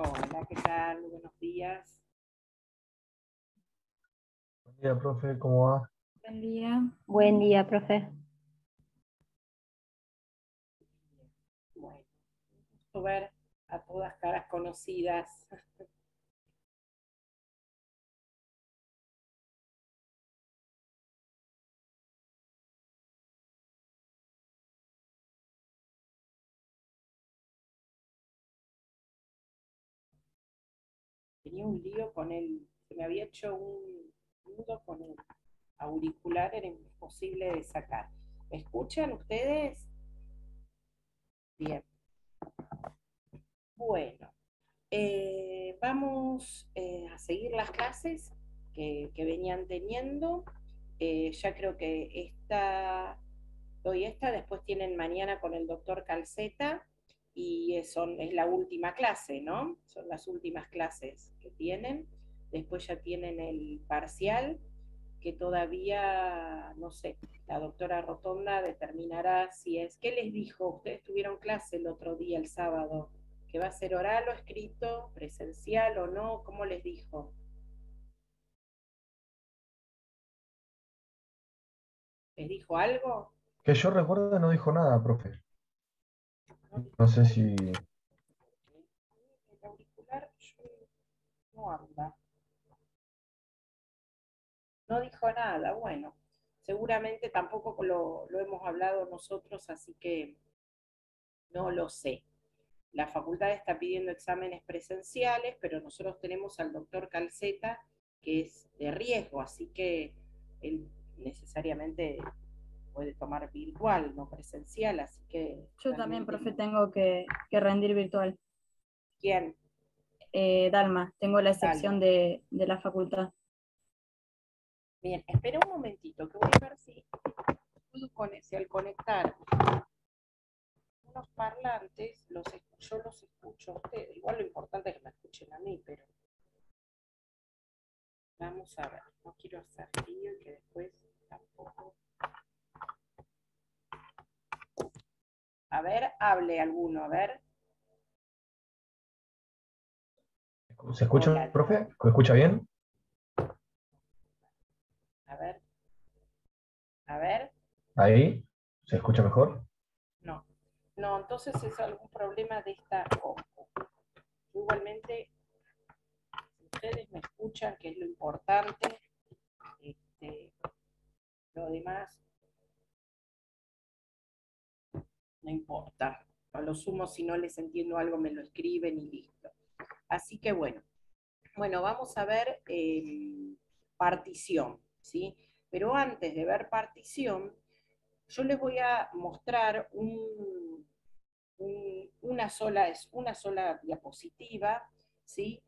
Hola, ¿qué tal? Buenos días. Buen día, profe, ¿cómo va? Buen día. Buen día, profe. Bueno, gusto ver a todas caras conocidas. Tenía un lío con se me había hecho un nudo con el auricular, era imposible de sacar. ¿Me escuchan ustedes? Bien. Bueno, vamos a seguir las clases que venían teniendo. Ya creo que doy esta, después tienen mañana con el doctor Calceta y es la última clase, ¿no? Son las últimas clases que tienen. Después ya tienen el parcial, que todavía, no sé, la doctora Rotonda determinará si es. ¿Qué les dijo? Ustedes tuvieron clase el otro día, el sábado, que va a ser oral o escrito, presencial o no, ¿cómo les dijo? ¿Les dijo algo? Que yo recuerdo no dijo nada, profe. No dijo No sé nada. si... El auricular no anda. No dijo nada, bueno, seguramente tampoco lo hemos hablado nosotros, así que no lo sé. La facultad está pidiendo exámenes presenciales, pero nosotros tenemos al doctor Calceta, que es de riesgo, así que él necesariamente puede tomar virtual, no presencial, así que Yo también, realmente profe, no. tengo que rendir virtual. ¿Quién? Dalma, tengo la Dalma. excepción de la facultad. Bien, espera un momentito, que voy a ver si si al conectar unos parlantes, yo los escucho a ustedes. Igual lo importante es que me escuchen a mí, pero vamos a ver. No quiero hacer lío y que después tampoco. A ver, hable alguno, a ver. ¿Se escucha, Hola, profe? ¿Se escucha bien? a ver, a ver. Ahí, ¿se escucha mejor? No, no, entonces es algún problema de esta compu. Igualmente, si ustedes me escuchan, que es lo importante, este, lo demás no importa. A lo sumo, si no les entiendo algo, me lo escriben y listo. Así que bueno, vamos a ver partición, ¿sí? Pero antes de ver partición, yo les voy a mostrar una sola diapositiva, ¿sí?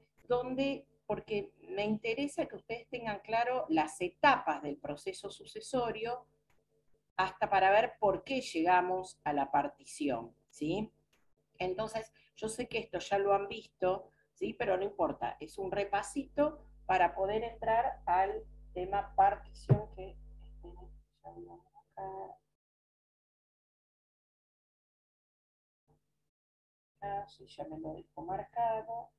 Porque me interesa que ustedes tengan claro las etapas del proceso sucesorio hasta para ver por qué llegamos a la partición, ¿sí? Entonces, yo sé que esto ya lo han visto, ¿sí? Pero no importa, es un repasito para poder entrar al tema partición que ya lo vamos acá. Sí, ya me lo dejo marcado.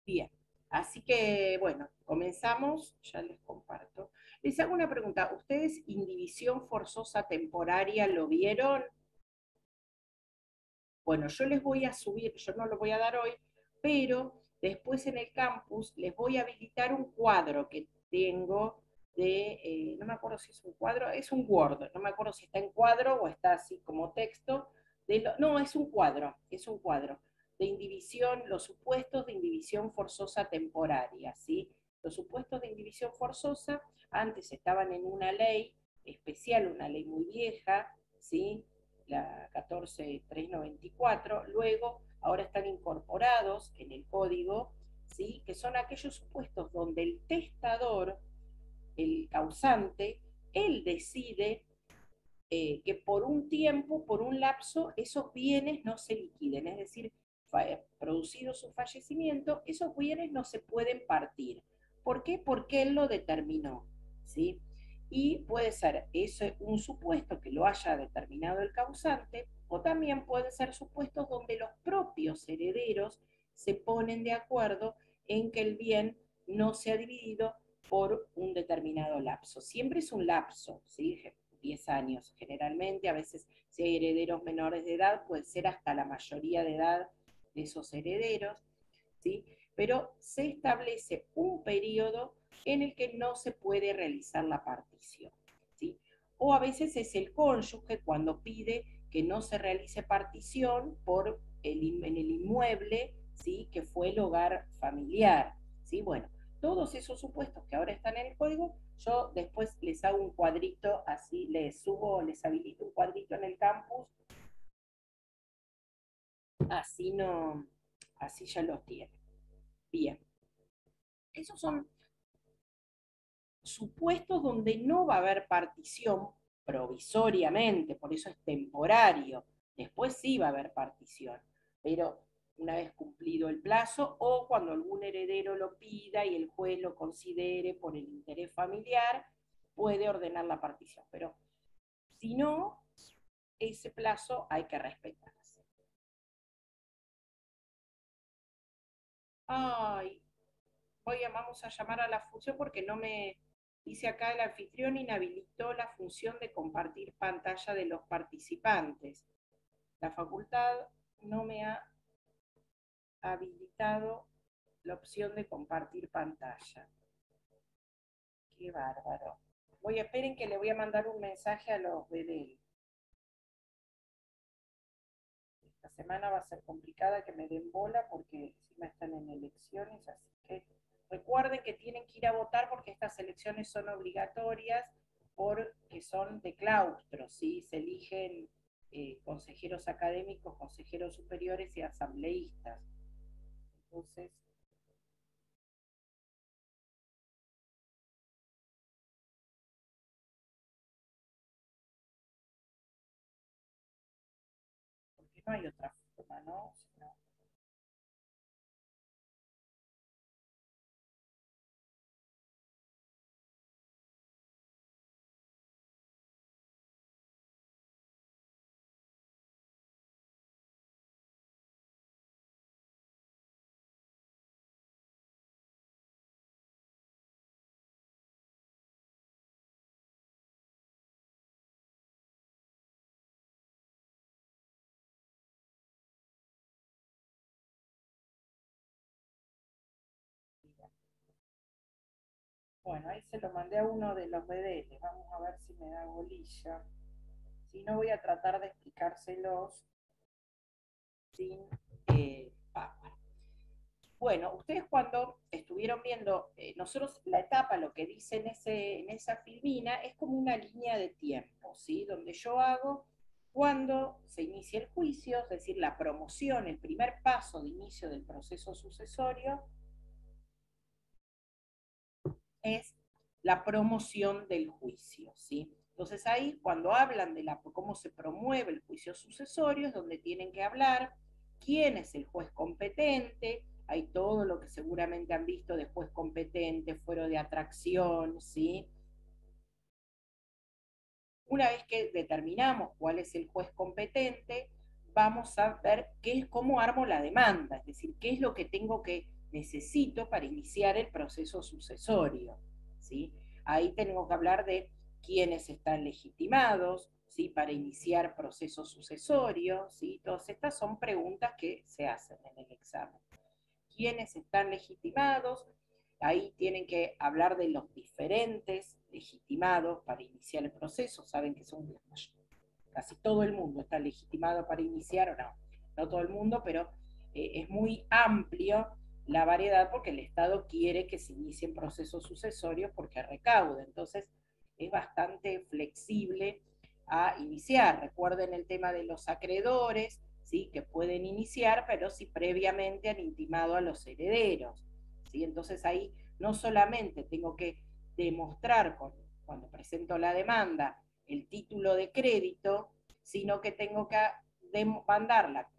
Bien, así que bueno, comenzamos, ya les comparto. Les hago una pregunta, ¿ustedes indivisión forzosa temporaria lo vieron? Bueno, yo les voy a subir, yo no lo voy a dar hoy, pero después en el campus les voy a habilitar un cuadro que tengo de, no me acuerdo si es un cuadro, es un Word, no me acuerdo si está en cuadro o está así como texto, no, es un cuadro de indivisión, los supuestos de indivisión forzosa temporaria, ¿sí? Los supuestos de indivisión forzosa antes estaban en una ley especial, una ley muy vieja, ¿sí? La 14394, luego ahora están incorporados en el código, ¿sí? Que son aquellos supuestos donde el testador, el causante, él decide que por un tiempo, por un lapso, esos bienes no se liquiden, es decir, producido su fallecimiento, esos bienes no se pueden partir. ¿Por qué? Porque él lo determinó, ¿sí? Y puede ser eso un supuesto que lo haya determinado el causante, o también pueden ser supuestos donde los propios herederos se ponen de acuerdo en que el bien no sea dividido por un determinado lapso. Siempre es un lapso, ¿sí? 10 años generalmente, a veces si hay herederos menores de edad, puede ser hasta la mayoría de edad de esos herederos, ¿sí? Pero se establece un periodo en el que no se puede realizar la partición, ¿sí? O a veces es el cónyuge cuando pide que no se realice partición en el inmueble, ¿sí? Que fue el hogar familiar, ¿sí? Bueno, todos esos supuestos que ahora están en el código, yo después les hago un cuadrito, así les subo, les habilito un cuadrito en el campus, así no, así ya los tienen. Bien, esos son supuestos donde no va a haber partición provisoriamente, por eso es temporario. Después sí va a haber partición, pero una vez cumplido el plazo o cuando algún heredero lo pida y el juez lo considere por el interés familiar, puede ordenar la partición. Pero si no, ese plazo hay que respetarse. Ay, vamos a llamar a la función porque no me dice acá el anfitrión inhabilitó la función de compartir pantalla de los participantes. La facultad no me ha habilitado la opción de compartir pantalla. Qué bárbaro. Esperen que le voy a mandar un mensaje a los BDL. Esta semana va a ser complicada que me den bola porque encima están en elecciones, así que recuerden que tienen que ir a votar porque estas elecciones son obligatorias porque son de claustro, ¿sí? Se eligen consejeros académicos, consejeros superiores y asambleístas. Entonces, porque no hay otra forma, ¿no? Bueno, ahí se lo mandé a uno de los BDL. Vamos a ver si me da bolilla. Si no, voy a tratar de explicárselos sin Power. Bueno, ustedes cuando estuvieron viendo, nosotros la etapa, lo que dice en esa filmina, es como una línea de tiempo, ¿sí? Donde yo hago Cuando se inicia el juicio, es decir, la promoción, el primer paso de inicio del proceso sucesorio, es la promoción del juicio, ¿sí? Entonces ahí, cuando hablan de cómo se promueve el juicio sucesorio, es donde tienen que hablar quién es el juez competente, hay todo lo que seguramente han visto de juez competente, fuero de atracción, ¿sí? Una vez que determinamos cuál es el juez competente, vamos a ver cómo armo la demanda, es decir, qué es lo que necesito para iniciar el proceso sucesorio, ¿sí? Ahí tenemos que hablar de quiénes están legitimados, ¿sí? Para iniciar proceso sucesorio, ¿sí? Todas estas son preguntas que se hacen en el examen. ¿Quiénes están legitimados? Ahí tienen que hablar de los diferentes legitimados para iniciar el proceso. Saben que son casi todo el mundo está legitimado para iniciar, o no todo el mundo, pero es muy amplio la variedad porque el Estado quiere que se inicien procesos sucesorios porque recauda. Entonces es bastante flexible a iniciar. Recuerden el tema de los acreedores, ¿sí? Que pueden iniciar, pero si previamente han intimado a los herederos, ¿sí? Entonces ahí no solamente tengo que demostrar cuando presento la demanda el título de crédito, sino que tengo que mandarla,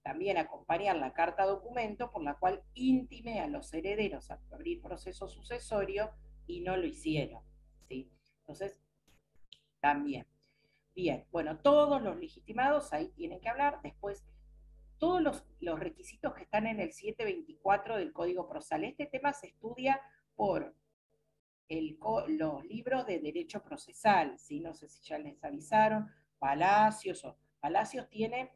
también acompañar la carta documento por la cual intime a los herederos a abrir proceso sucesorio y no lo hicieron, ¿sí? Entonces, también. Bien, bueno, todos los legitimados ahí tienen que hablar. Después, todos los requisitos que están en el 724 del Código Procesal. Este tema se estudia por los libros de derecho procesal, ¿sí? No sé si ya les avisaron, Palacios tiene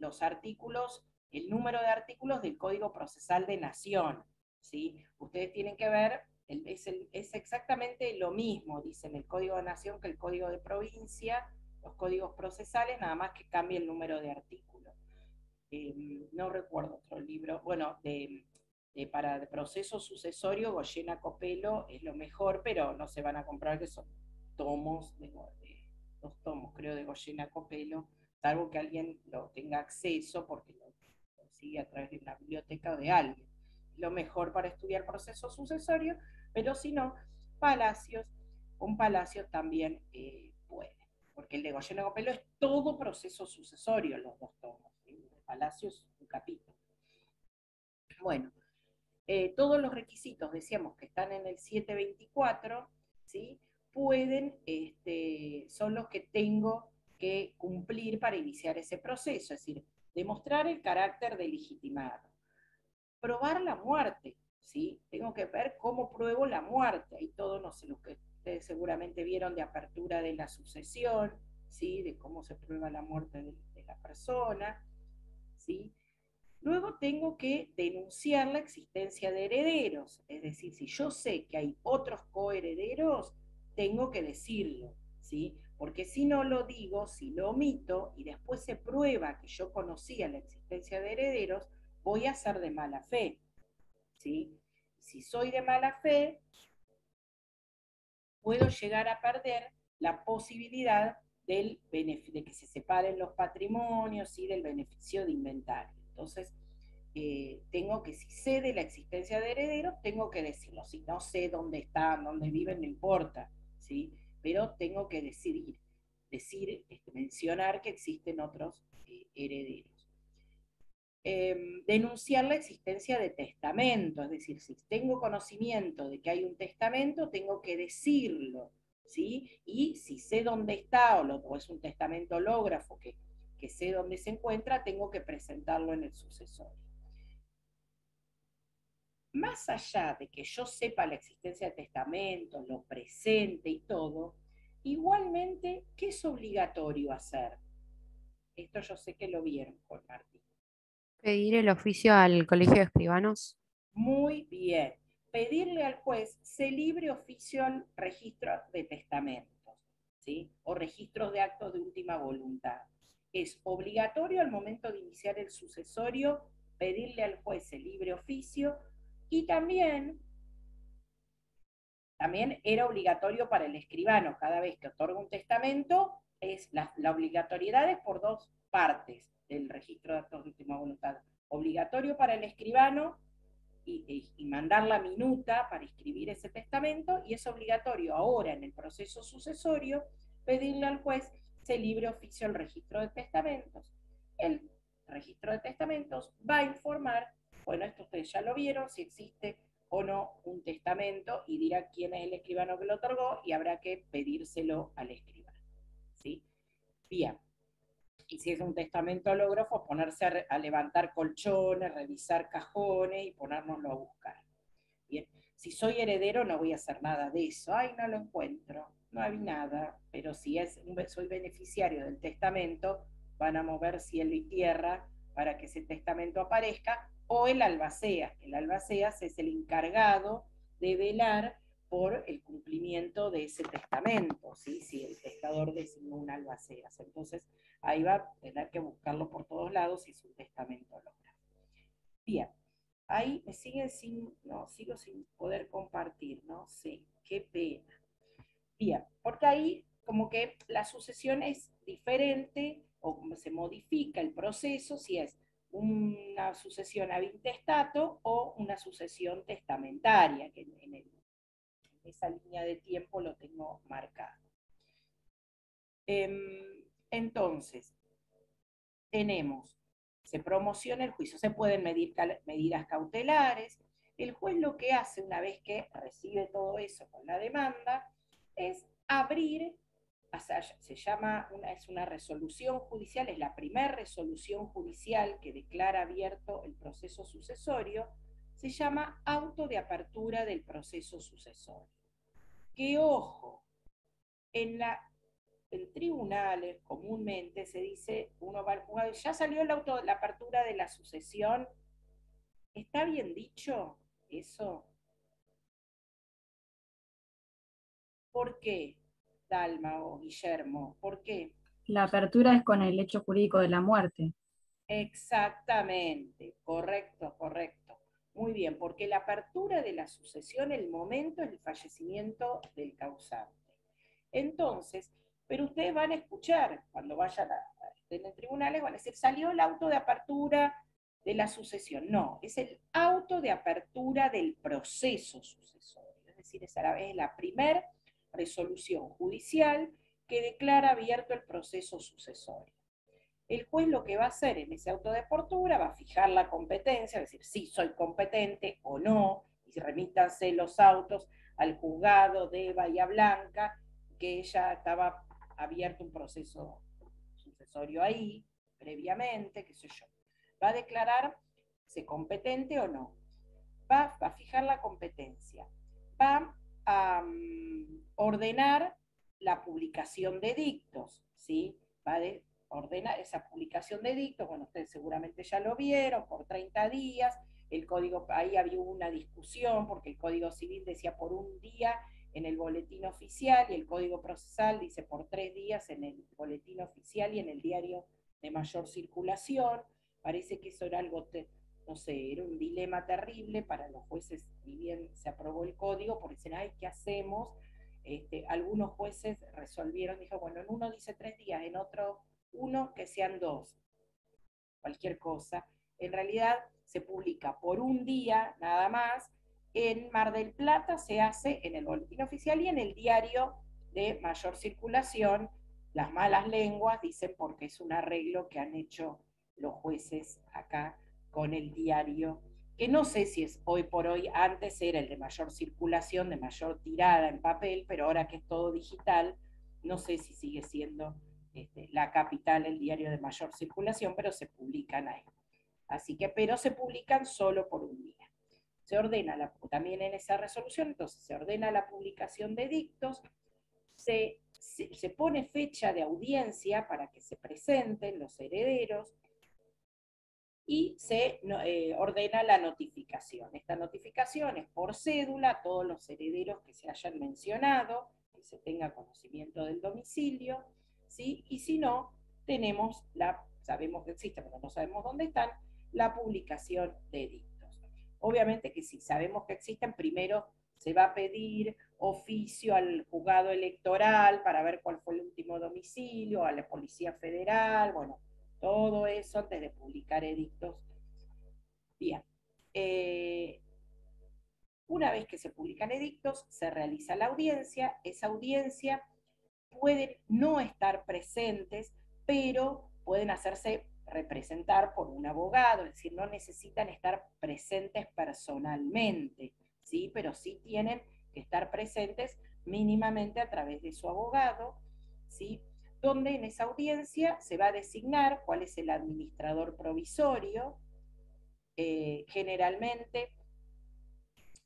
los artículos, el número de artículos del Código Procesal de Nación, ¿sí? Ustedes tienen que ver, es exactamente lo mismo, dicen el Código de Nación que el Código de Provincia, los códigos procesales, nada más que cambia el número de artículos. No recuerdo otro libro, bueno, para el proceso sucesorio, Goyena Copelo es lo mejor, pero no se van a comprar, que son tomos, dos tomos creo de Goyena Copelo, salvo que alguien lo tenga acceso porque lo consigue a través de una biblioteca o de alguien. Lo mejor para estudiar proceso sucesorio, pero si no, con Palacios también puede, porque el de Goyena Copelo es todo proceso sucesorio, los dos tomos, ¿sí? Palacios un capítulo. Bueno, todos los requisitos, decíamos, que están en el 724, ¿sí? Son los que tengo que cumplir para iniciar ese proceso, es decir, demostrar el carácter de legitimado. Probar la muerte, ¿sí? Tengo que ver cómo pruebo la muerte, ahí todo, no sé, lo que ustedes seguramente vieron de apertura de la sucesión, ¿sí? De cómo se prueba la muerte de la persona, ¿sí? Luego tengo que denunciar la existencia de herederos, es decir, si yo sé que hay otros coherederos, tengo que decirlo, ¿sí? Porque si no lo digo, si lo omito y después se prueba que yo conocía la existencia de herederos, voy a ser de mala fe, ¿sí? Si soy de mala fe, puedo llegar a perder la posibilidad de que se separen los patrimonios y del beneficio de inventario. Entonces, tengo que, si sé de la existencia de herederos, tengo que decirlo. Si no sé dónde están, dónde viven, no importa, ¿sí? Pero tengo que mencionar que existen otros herederos. Denunciar la existencia de testamento, es decir, si tengo conocimiento de que hay un testamento, tengo que decirlo, ¿sí? Y si sé dónde está, o es un testamento hológrafo que sé dónde se encuentra, tengo que presentarlo en el sucesorio. Más allá de que yo sepa la existencia de testamento, lo presente y todo, igualmente, ¿qué es obligatorio hacer? Esto yo sé que lo vieron con Martín. Pedir el oficio al Colegio de Escribanos. Muy bien. Pedirle al juez se libre oficio al registro de testamentos, ¿sí? O registros de actos de última voluntad. Es obligatorio al momento de iniciar el sucesorio pedirle al juez el libre oficio y también era obligatorio para el escribano, cada vez que otorga un testamento, es la obligatoriedad es por dos partes del registro de actos de última voluntad. Obligatorio para el escribano y mandar la minuta para escribir ese testamento, y es obligatorio ahora en el proceso sucesorio pedirle al juez se libre oficio el registro de testamentos. El registro de testamentos va a informar, bueno, esto ustedes ya lo vieron, si existe o no un testamento, y dirá quién es el escribano que lo otorgó, y habrá que pedírselo al escribano. ¿Sí? Bien. Y si es un testamento hológrafo, ponerse a levantar colchones, revisar cajones y ponérnoslo a buscar. Bien. Si soy heredero no voy a hacer nada de eso. Ay, no lo encuentro, no hay nada. Pero si soy beneficiario del testamento, van a mover cielo y tierra para que ese testamento aparezca, o el albaceas. El albaceas es el encargado de velar por el cumplimiento de ese testamento, ¿sí? Si el testador designó un albaceas. Entonces, ahí va a tener que buscarlo por todos lados si es un testamento holográfico. Bien. Ahí me siguen sigo sin poder compartir, ¿no? Sí, qué pena. Bien, porque ahí como que la sucesión es diferente, o como se modifica el proceso, si es una sucesión ab intestato o una sucesión testamentaria, que en esa línea de tiempo lo tengo marcado. Entonces, tenemos, se promociona el juicio, se pueden medir medidas cautelares. El juez lo que hace una vez que recibe todo eso con la demanda es abrir, o sea, es una resolución judicial, es la primera resolución judicial que declara abierto el proceso sucesorio, se llama auto de apertura del proceso sucesorio. Que ojo, en tribunales comúnmente se dice, uno va al juzgado, ya salió la apertura de la sucesión. ¿Está bien dicho eso? ¿Por qué, Dalma o Guillermo? ¿Por qué? La apertura es con el hecho jurídico de la muerte. Exactamente, correcto, correcto. Muy bien, porque la apertura de la sucesión, el momento es el fallecimiento del causante. Entonces, pero ustedes van a escuchar, cuando vayan en tribunales, van a decir, salió el auto de apertura de la sucesión. No, es el auto de apertura del proceso sucesorio. Es decir, es la primera resolución judicial que declara abierto el proceso sucesorio. El juez lo que va a hacer en ese auto de apertura va a fijar la competencia, es decir, si soy competente o no, y remítanse los autos al juzgado de Bahía Blanca, que ya estaba abierto un proceso sucesorio ahí, previamente, qué sé yo. Va a declarar si es competente o no. Va a fijar la competencia. Va a ordenar la publicación de dictos, ¿sí? Va a ordenar esa publicación de dictos, bueno, ustedes seguramente ya lo vieron, por 30 días, el código, ahí había una discusión, porque el Código Civil decía por un día en el boletín oficial, y el Código Procesal dice por 3 días en el boletín oficial y en el diario de mayor circulación. Parece que eso era algo, no sé, era un dilema terrible para los jueces, ni bien se aprobó el código, porque dicen, ay, ¿qué hacemos? Algunos jueces resolvieron, dijo, bueno, en uno dice 3 días, en otro uno, que sean 2, cualquier cosa. En realidad se publica por un día nada más. En Mar del Plata se hace en el boletín oficial y en el diario de mayor circulación. Las malas lenguas dicen porque es un arreglo que han hecho los jueces acá con el diario, que no sé si es hoy por hoy, antes era el de mayor circulación, de mayor tirada en papel, pero ahora que es todo digital, no sé si sigue siendo La Capital el diario de mayor circulación, pero se publican ahí. Así que, pero se publican solo por un día. Se ordena, también en esa resolución, entonces se ordena la publicación de dictos, se pone fecha de audiencia para que se presenten los herederos, y se ordena la notificación. Esta notificación es por cédula a todos los herederos que se hayan mencionado, que se tenga conocimiento del domicilio, ¿sí? Y si no, sabemos que existen, pero no sabemos dónde están, la publicación de edictos. Obviamente que si sabemos que existen, primero se va a pedir oficio al juzgado electoral para ver cuál fue el último domicilio, a la Policía Federal, bueno, todo eso antes de publicar edictos. Bien. Una vez que se publican edictos, se realiza la audiencia. Esa audiencia pueden no estar presentes, pero pueden hacerse representar por un abogado, es decir, no necesitan estar presentes personalmente, ¿sí? Pero sí tienen que estar presentes mínimamente a través de su abogado, ¿sí? Donde en esa audiencia se va a designar cuál es el administrador provisorio. Generalmente,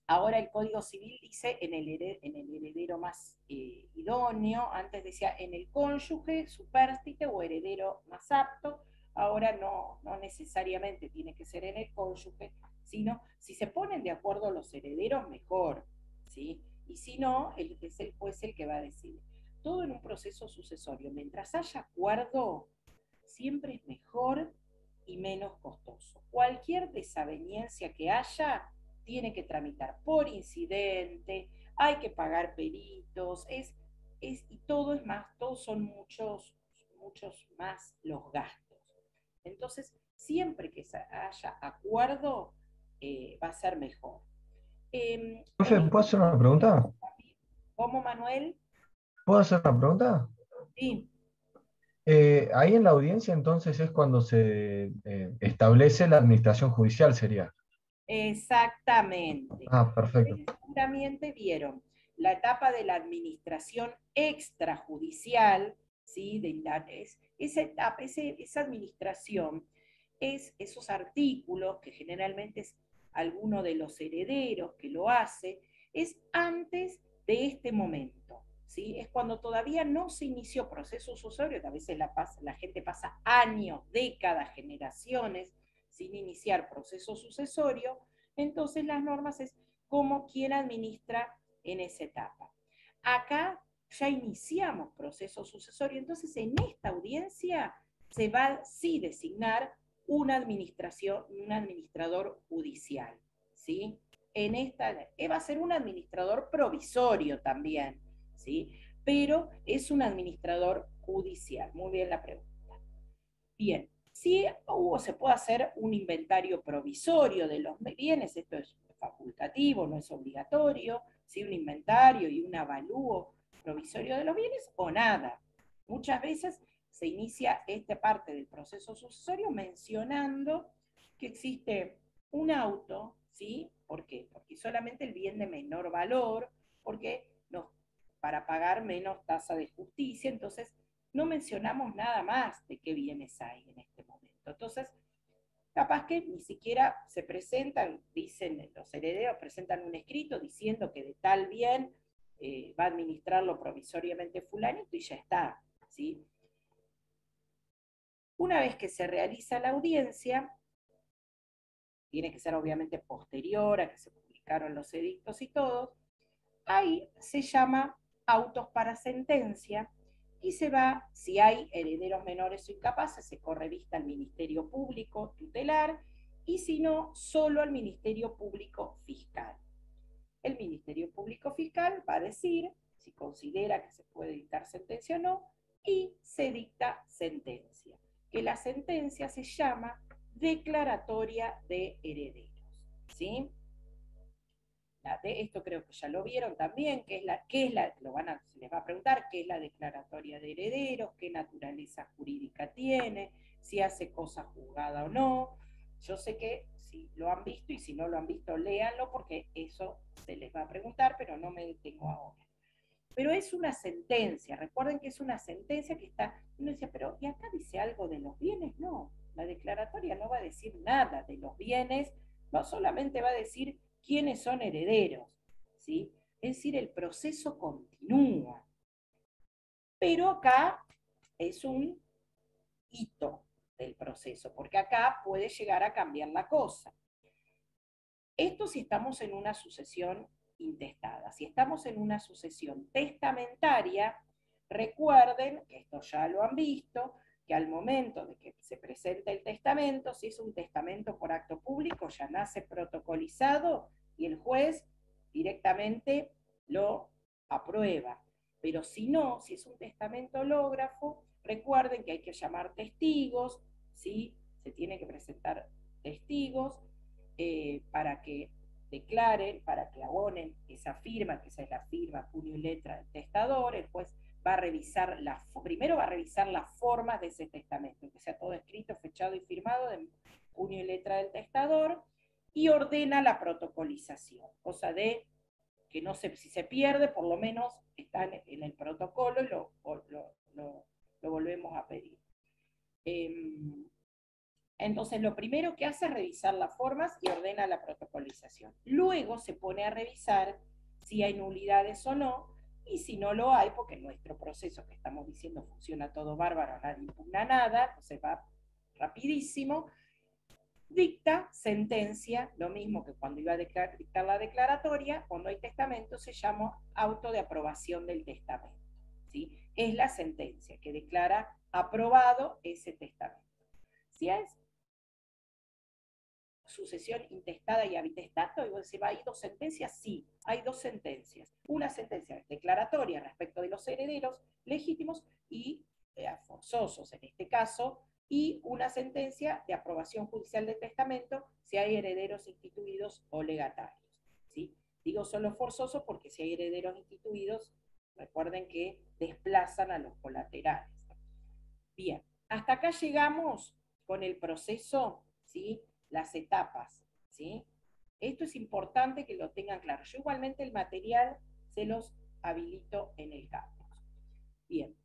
ahora el Código Civil dice en el heredero más idóneo, antes decía en el cónyuge, supérstite o heredero más apto, ahora no necesariamente tiene que ser en el cónyuge, sino si se ponen de acuerdo los herederos, mejor, ¿sí? Y si no, es el juez el que va a decidir. Todo en un proceso sucesorio, mientras haya acuerdo, siempre es mejor y menos costoso. Cualquier desaveniencia que haya, tiene que tramitar por incidente, hay que pagar peritos, y todo es más, todos son muchos más los gastos. Entonces, siempre que haya acuerdo, va a ser mejor. Profe, ¿puedo hacer una pregunta? ¿Cómo, Manuel? ¿Puedo hacer una pregunta? Sí. Ahí en la audiencia entonces es cuando se establece la administración judicial, sería. Exactamente. Ah, perfecto. Ustedes seguramente vieron la etapa de la administración extrajudicial, ¿sí? Esa etapa, esa administración, es esos artículos que generalmente es alguno de los herederos que lo hace, es antes de este momento, ¿sí? Es cuando todavía no se inició proceso sucesorio, que a veces la gente pasa años, décadas, generaciones sin iniciar proceso sucesorio. Entonces las normas es como quien administra en esa etapa. Acá ya iniciamos proceso sucesorio, entonces en esta audiencia se va sí designar una administración, un administrador judicial, ¿sí? En esta va a ser un administrador provisorio también, ¿sí? Pero es un administrador judicial. Muy bien la pregunta. Bien, si se puede hacer un inventario provisorio de los bienes, esto es facultativo, no es obligatorio, si un inventario y un avalúo provisorio de los bienes o nada. Muchas veces se inicia esta parte del proceso sucesorio mencionando que existe un auto, ¿sí? ¿Por qué? Porque solamente el bien de menor valor, porque para pagar menos tasa de justicia, entonces no mencionamos nada más de qué bienes hay en este momento. Entonces, capaz que ni siquiera se presentan, dicen los herederos, presentan un escrito diciendo que de tal bien va a administrarlo provisoriamente fulanito y ya está, ¿sí? Una vez que se realiza la audiencia, tiene que ser obviamente posterior a que se publicaron los edictos y todo, ahí se llama autos para sentencia, y se va, si hay herederos menores o incapaces, se corre vista al Ministerio Público tutelar, y si no, solo al Ministerio Público Fiscal. El Ministerio Público Fiscal va a decir si considera que se puede dictar sentencia o no, y se dicta sentencia, que la sentencia se llama declaratoria de herederos, ¿sí? Esto creo que ya lo vieron también, se les va a preguntar qué es la declaratoria de herederos, qué naturaleza jurídica tiene, si hace cosa juzgada o no. Yo sé que si lo han visto, y si no lo han visto, léanlo, porque eso se les va a preguntar, pero no me detengo ahora. Pero es una sentencia, recuerden que es una sentencia que está, uno dice, pero ¿y acá dice algo de los bienes? No, la declaratoria no va a decir nada de los bienes, no solamente va a decir quiénes son herederos, ¿sí? Es decir, el proceso continúa. Pero acá es un hito del proceso, porque acá puede llegar a cambiar la cosa. Esto si estamos en una sucesión intestada. Si estamos en una sucesión testamentaria, recuerden, que esto ya lo han visto, que al momento de que se presenta el testamento, si es un testamento por acto público, ya nace protocolizado y el juez directamente lo aprueba. Pero si no, si es un testamento hológrafo, recuerden que hay que llamar testigos, ¿sí? Se tiene que presentar testigos para que declaren, para que abonen esa firma, que esa es la firma, puño y letra del testador. Después va a revisar primero va a revisar las formas de ese testamento, que sea todo escrito, fechado y firmado de puño y letra del testador, y ordena la protocolización, cosa de que no sé, si se pierde, por lo menos está en el protocolo y lo volvemos a pedir. Entonces, lo primero que hace es revisar las formas y ordena la protocolización. Luego se pone a revisar si hay nulidades o no, y si no lo hay, porque nuestro proceso que estamos diciendo funciona todo bárbaro, nadie impugna nada, entonces va rapidísimo, dicta sentencia, lo mismo que cuando iba a dictar la declaratoria. Cuando hay testamento se llama auto de aprobación del testamento, ¿sí? Es la sentencia que declara aprobado ese testamento. Si es sucesión intestada y habitestato, y vos decís, ¿hay dos sentencias? Sí, hay dos sentencias. Una sentencia declaratoria respecto de los herederos legítimos y forzosos en este caso, y una sentencia de aprobación judicial del testamento si hay herederos instituidos o legatarios, ¿sí? Digo solo forzosos porque si hay herederos instituidos, recuerden que desplazan a los colaterales. Bien, hasta acá llegamos con el proceso, ¿sí? Las etapas, ¿sí? Esto es importante que lo tengan claro. Yo igualmente el material se los habilito en el campus. Bien.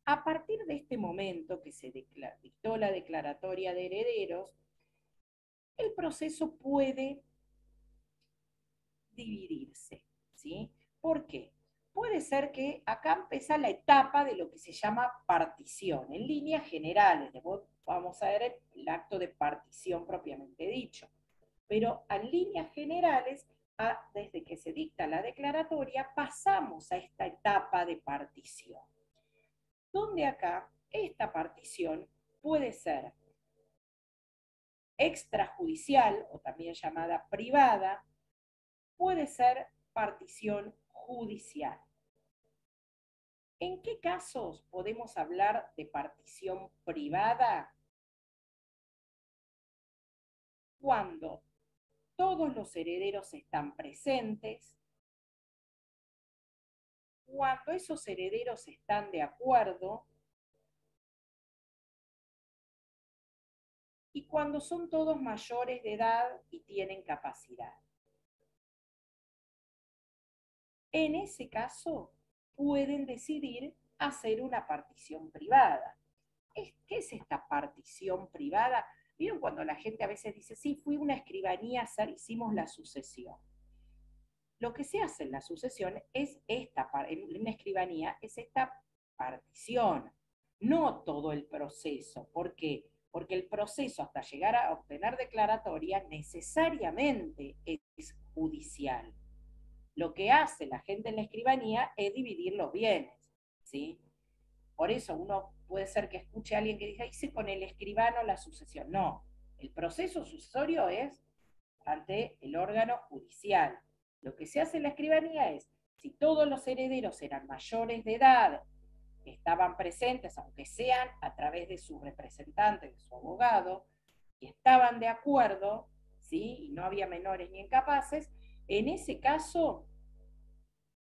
A partir de este momento que se dictó la declaratoria de herederos, el proceso puede dividirse, ¿sí? ¿Por qué? Puede ser que acá empieza la etapa de lo que se llama partición. En líneas generales, después vamos a ver el acto de partición propiamente dicho. Pero en líneas generales, desde que se dicta la declaratoria, pasamos a esta etapa de partición. Donde acá, esta partición puede ser extrajudicial, o también llamada privada, puede ser partición judicial. ¿En qué casos podemos hablar de partición privada? Cuando todos los herederos están presentes, cuando esos herederos están de acuerdo y cuando son todos mayores de edad y tienen capacidad. En ese caso, pueden decidir hacer una partición privada. ¿Qué es esta partición privada? ¿Vieron cuando la gente a veces dice, sí, fui una escribanía a hacer, hicimos la sucesión? Lo que se hace en la sucesión es en una escribanía, es esta partición, no todo el proceso. ¿Por qué? Porque el proceso hasta llegar a obtener declaratoria necesariamente es judicial. Lo que hace la gente en la escribanía es dividir los bienes, ¿sí? Por eso uno puede ser que escuche a alguien que diga, hice con el escribano la sucesión. No, el proceso sucesorio es ante el órgano judicial. Lo que se hace en la escribanía es, si todos los herederos eran mayores de edad, estaban presentes, aunque sean a través de su representante, de su abogado, y estaban de acuerdo, ¿sí? Y no había menores ni incapaces, en ese caso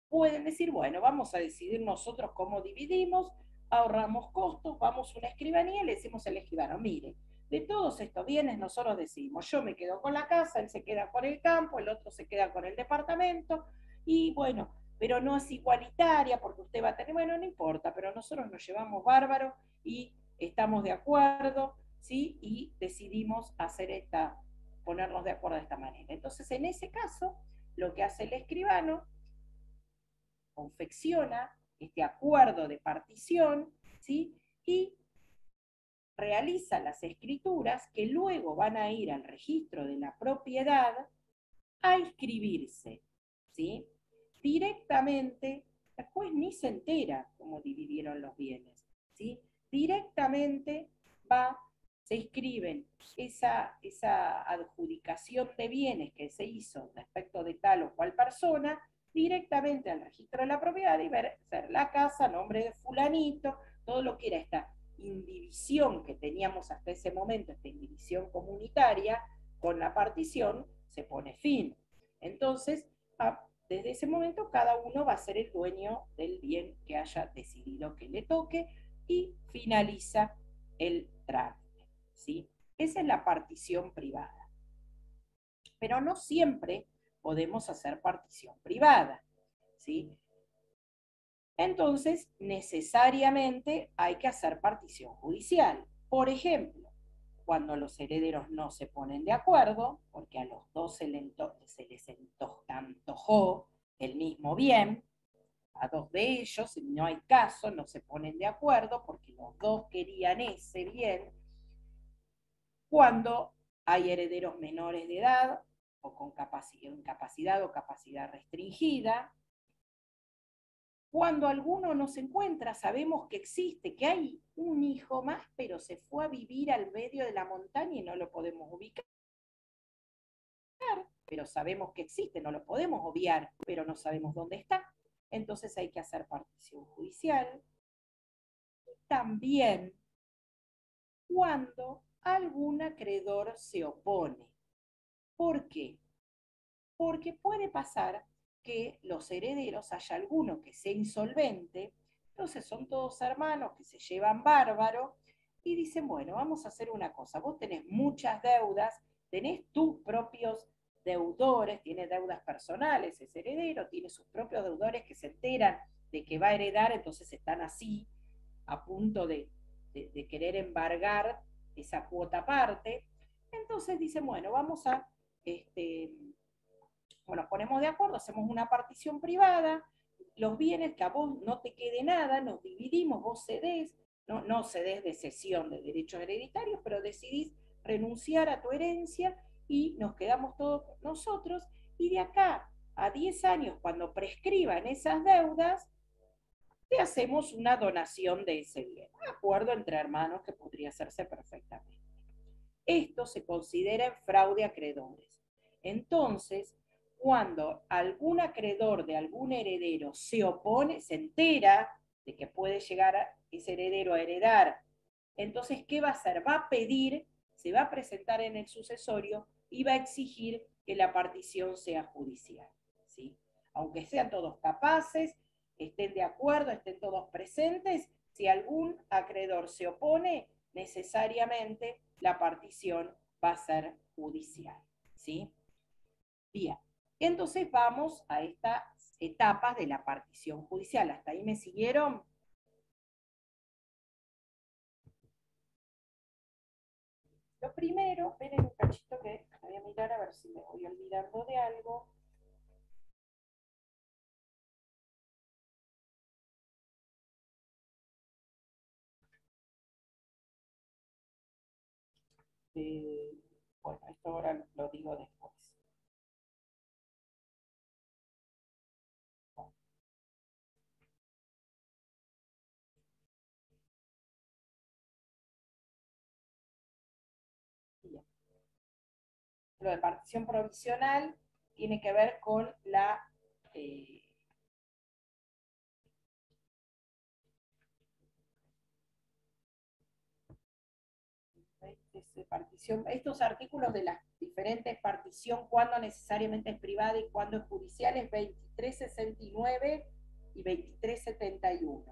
pueden decir, bueno, vamos a decidir nosotros cómo dividimos, ahorramos costos, vamos a una escribanía y le decimos al escribano, mire, de todos estos bienes nosotros decidimos, yo me quedo con la casa, él se queda con el campo, el otro se queda con el departamento, y bueno, pero no es igualitaria porque usted va a tener, bueno, no importa, pero nosotros nos llevamos bárbaro y estamos de acuerdo, ¿sí? Y decidimos hacer ponernos de acuerdo de esta manera. Entonces, en ese caso, lo que hace el escribano confecciona este acuerdo de partición, ¿sí? Y realiza las escrituras que luego van a ir al registro de la propiedad a inscribirse, ¿sí? Directamente, después ni se entera cómo dividieron los bienes, ¿sí? Directamente va se inscriben esa adjudicación de bienes que se hizo respecto de tal o cual persona directamente al registro de la propiedad y ver la casa, nombre de fulanito, todo lo que era esta indivisión que teníamos hasta ese momento, esta indivisión comunitaria, con la partición se pone fin. Entonces, desde ese momento cada uno va a ser el dueño del bien que haya decidido que le toque y finaliza el trámite, ¿sí? Esa es la partición privada. Pero no siempre podemos hacer partición privada, ¿sí? Entonces, necesariamente hay que hacer partición judicial. Por ejemplo, cuando los herederos no se ponen de acuerdo, porque a los dos se les antojó el mismo bien, a dos de ellos, si no hay caso, no se ponen de acuerdo porque los dos querían ese bien. Cuando hay herederos menores de edad o con incapacidad o capacidad restringida. Cuando alguno no se encuentra, sabemos que existe, que hay un hijo más, pero se fue a vivir al medio de la montaña y no lo podemos ubicar. Pero sabemos que existe, no lo podemos obviar, pero no sabemos dónde está. Entonces hay que hacer partición judicial. También cuando algún acreedor se opone. ¿Por qué? Porque puede pasar que los herederos haya alguno que sea insolvente, entonces son todos hermanos que se llevan bárbaro y dicen, bueno, vamos a hacer una cosa, vos tenés muchas deudas, tenés tus propios deudores, tiene deudas personales, es heredero, tiene sus propios deudores que se enteran de que va a heredar, entonces están así, a punto de querer embargar esa cuota aparte. Entonces dicen, bueno, vamos a, nos ponemos de acuerdo, hacemos una partición privada, los bienes que a vos no te quede nada, nos dividimos, vos cedés, no cedés de cesión de derechos hereditarios, pero decidís renunciar a tu herencia y nos quedamos todos nosotros, y de acá a 10 años, cuando prescriban esas deudas, te hacemos una donación de ese bien, un acuerdo entre hermanos que podría hacerse perfectamente. Esto se considera en fraude a acreedores. Entonces, cuando algún acreedor de algún heredero se opone, se entera de que puede llegar ese heredero a heredar, entonces, ¿qué va a hacer? Va a pedir, se va a presentar en el sucesorio y va a exigir que la partición sea judicial, ¿sí? Aunque sean todos capaces, estén de acuerdo, estén todos presentes, si algún acreedor se opone, necesariamente la partición va a ser judicial, ¿sí? Bien, entonces vamos a estas etapas de la partición judicial. ¿Hasta ahí me siguieron? Lo primero, esperen un cachito que voy a mirar a ver si me voy olvidando de algo. Bueno, esto ahora lo digo después. Bien. Lo de partición provisional tiene que ver con la partición, estos artículos de las diferentes partición, cuándo necesariamente es privada y cuándo es judicial, es 2369 y 2371.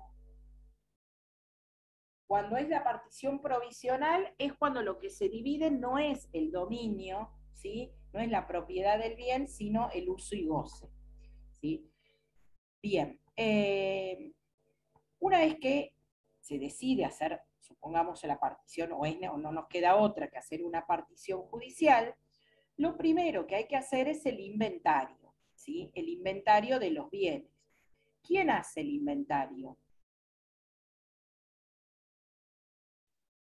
Cuando es la partición provisional es cuando lo que se divide no es el dominio, ¿sí? No es la propiedad del bien, sino el uso y goce, ¿sí? Bien, una vez que se decide hacer, supongamos, la partición, o no nos queda otra que hacer una partición judicial, lo primero que hay que hacer es el inventario, ¿sí? El inventario de los bienes. ¿Quién hace el inventario?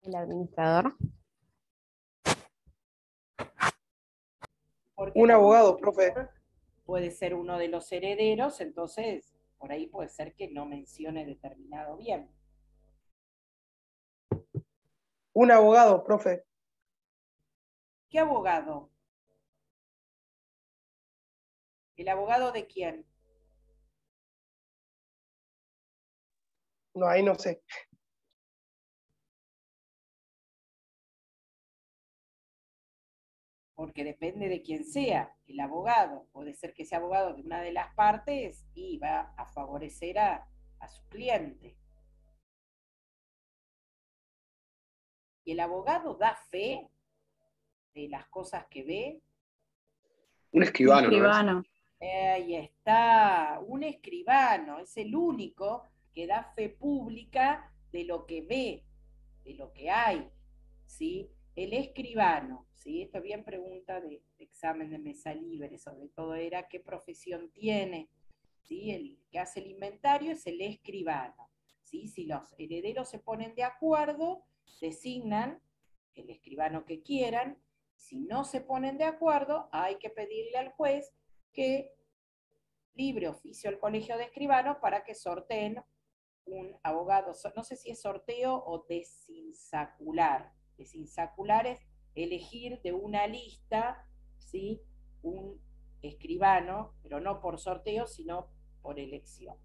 El administrador. Un abogado, profe. Puede ser uno de los herederos, entonces por ahí puede ser que no mencione determinado bien. Un abogado, profe. ¿Qué abogado? ¿El abogado de quién? No, ahí no sé. Porque depende de quién sea el abogado. Puede ser que sea abogado de una de las partes y va a favorecer a su cliente. ¿Y el abogado da fe de las cosas que ve? Un escribano, ¿no es? Escribano. Ahí está, un escribano, es el único que da fe pública de lo que ve, de lo que hay, ¿sí? El escribano, ¿sí? Esto bien pregunta de examen de mesa libre, sobre todo era qué profesión tiene, ¿sí? El que hace el inventario es el escribano, ¿sí? Si los herederos se ponen de acuerdo, designan el escribano que quieran. Si no se ponen de acuerdo, hay que pedirle al juez que libre oficio al colegio de escribanos para que sorteen un abogado. No sé si es sorteo o desinsacular. Desinsacular es elegir de una lista, ¿sí?, un escribano, pero no por sorteo, sino por elección.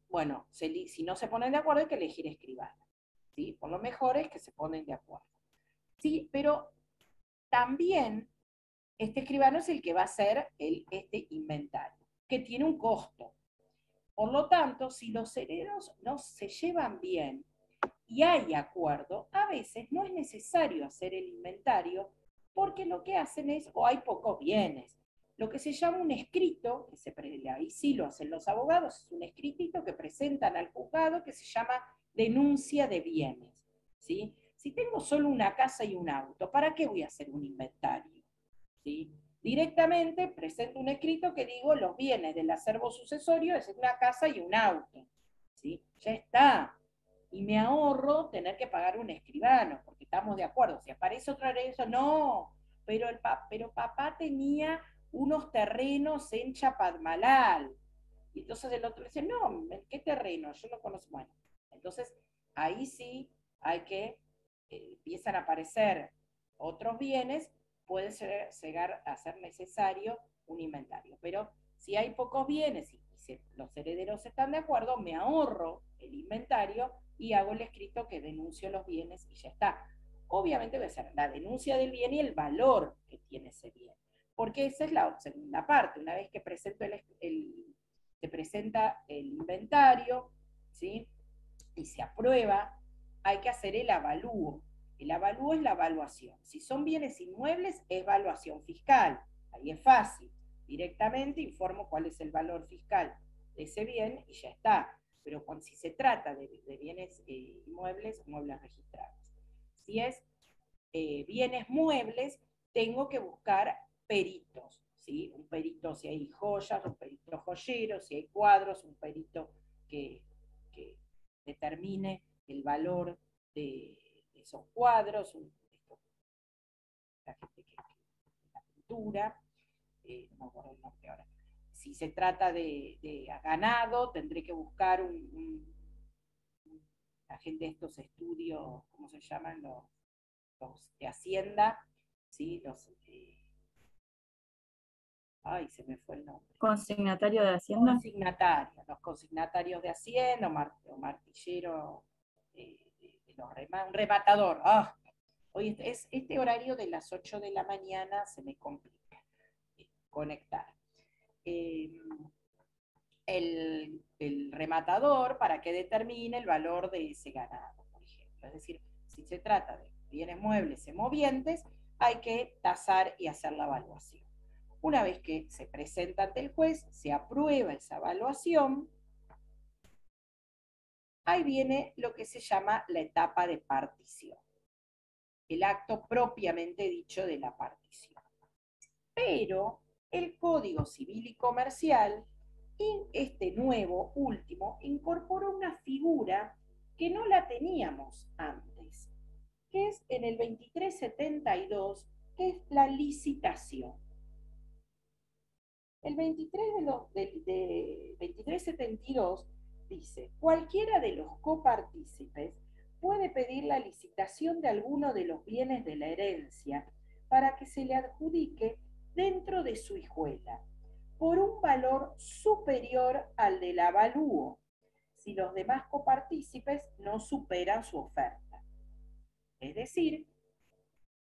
Bueno, si no se ponen de acuerdo hay que elegir escribano, ¿sí? Por lo mejor es que se ponen de acuerdo. Sí, pero también este escribano es el que va a hacer este inventario, que tiene un costo. Por lo tanto, si los herederos no se llevan bien y hay acuerdo, a veces no es necesario hacer el inventario porque lo que hacen es, o hay pocos bienes, lo que se llama un escrito, ahí sí lo hacen los abogados, es un escritito que presentan al juzgado que se llama denuncia de bienes, ¿sí? Si tengo solo una casa y un auto, ¿para qué voy a hacer un inventario? ¿Sí? Directamente presento un escrito que digo los bienes del acervo sucesorio es una casa y un auto, ¿sí? Ya está. Y me ahorro tener que pagar un escribano, porque estamos de acuerdo. Si aparece otra herencia, no, pero papá tenía unos terrenos en Chapadmalal. Y entonces el otro dice, no, ¿qué terreno? Yo no conozco. Bueno, entonces ahí sí hay que, empiezan a aparecer otros bienes, puede llegar a ser necesario un inventario. Pero si hay pocos bienes y los herederos están de acuerdo, me ahorro el inventario y hago el escrito que denuncio los bienes y ya está. Obviamente va a ser la denuncia del bien y el valor que tiene ese bien. Porque esa es la segunda parte. Una vez que presento se presenta el inventario, ¿sí?, y se aprueba, hay que hacer el avalúo. El avalúo es la evaluación. Si son bienes inmuebles, es evaluación fiscal. Ahí es fácil. Directamente informo cuál es el valor fiscal de ese bien y ya está. Pero si se trata de bienes inmuebles, muebles registrados. Si es bienes muebles, tengo que buscar peritos, ¿sí? Un perito si hay joyas, un perito joyero, si hay cuadros, un perito que determine el valor de esos cuadros, la gente que la pintura, no me acuerdo el nombre ahora. Si se trata de ganado, tendré que buscar la gente de estos estudios, ¿cómo se llaman? Los de Hacienda, ¿sí? Ay, se me fue el nombre. Consignatario de Hacienda. Los consignatarios de Hacienda, o martillero, un rematador. Hoy este horario de las 8 de la mañana se me complica conectar. El rematador para que determine el valor de ese ganado, por ejemplo. Es decir, si se trata de bienes muebles semovientes, hay que tasar y hacer la evaluación. Una vez que se presenta ante el juez, se aprueba esa evaluación, ahí viene lo que se llama la etapa de partición, el acto propiamente dicho de la partición. Pero el Código Civil y Comercial, este nuevo, último, incorporó una figura que no la teníamos antes, que es en el 2372, que es la licitación. El 2372 dice, cualquiera de los copartícipes puede pedir la licitación de alguno de los bienes de la herencia para que se le adjudique dentro de su hijuela, por un valor superior al del avalúo, si los demás copartícipes no superan su oferta. Es decir,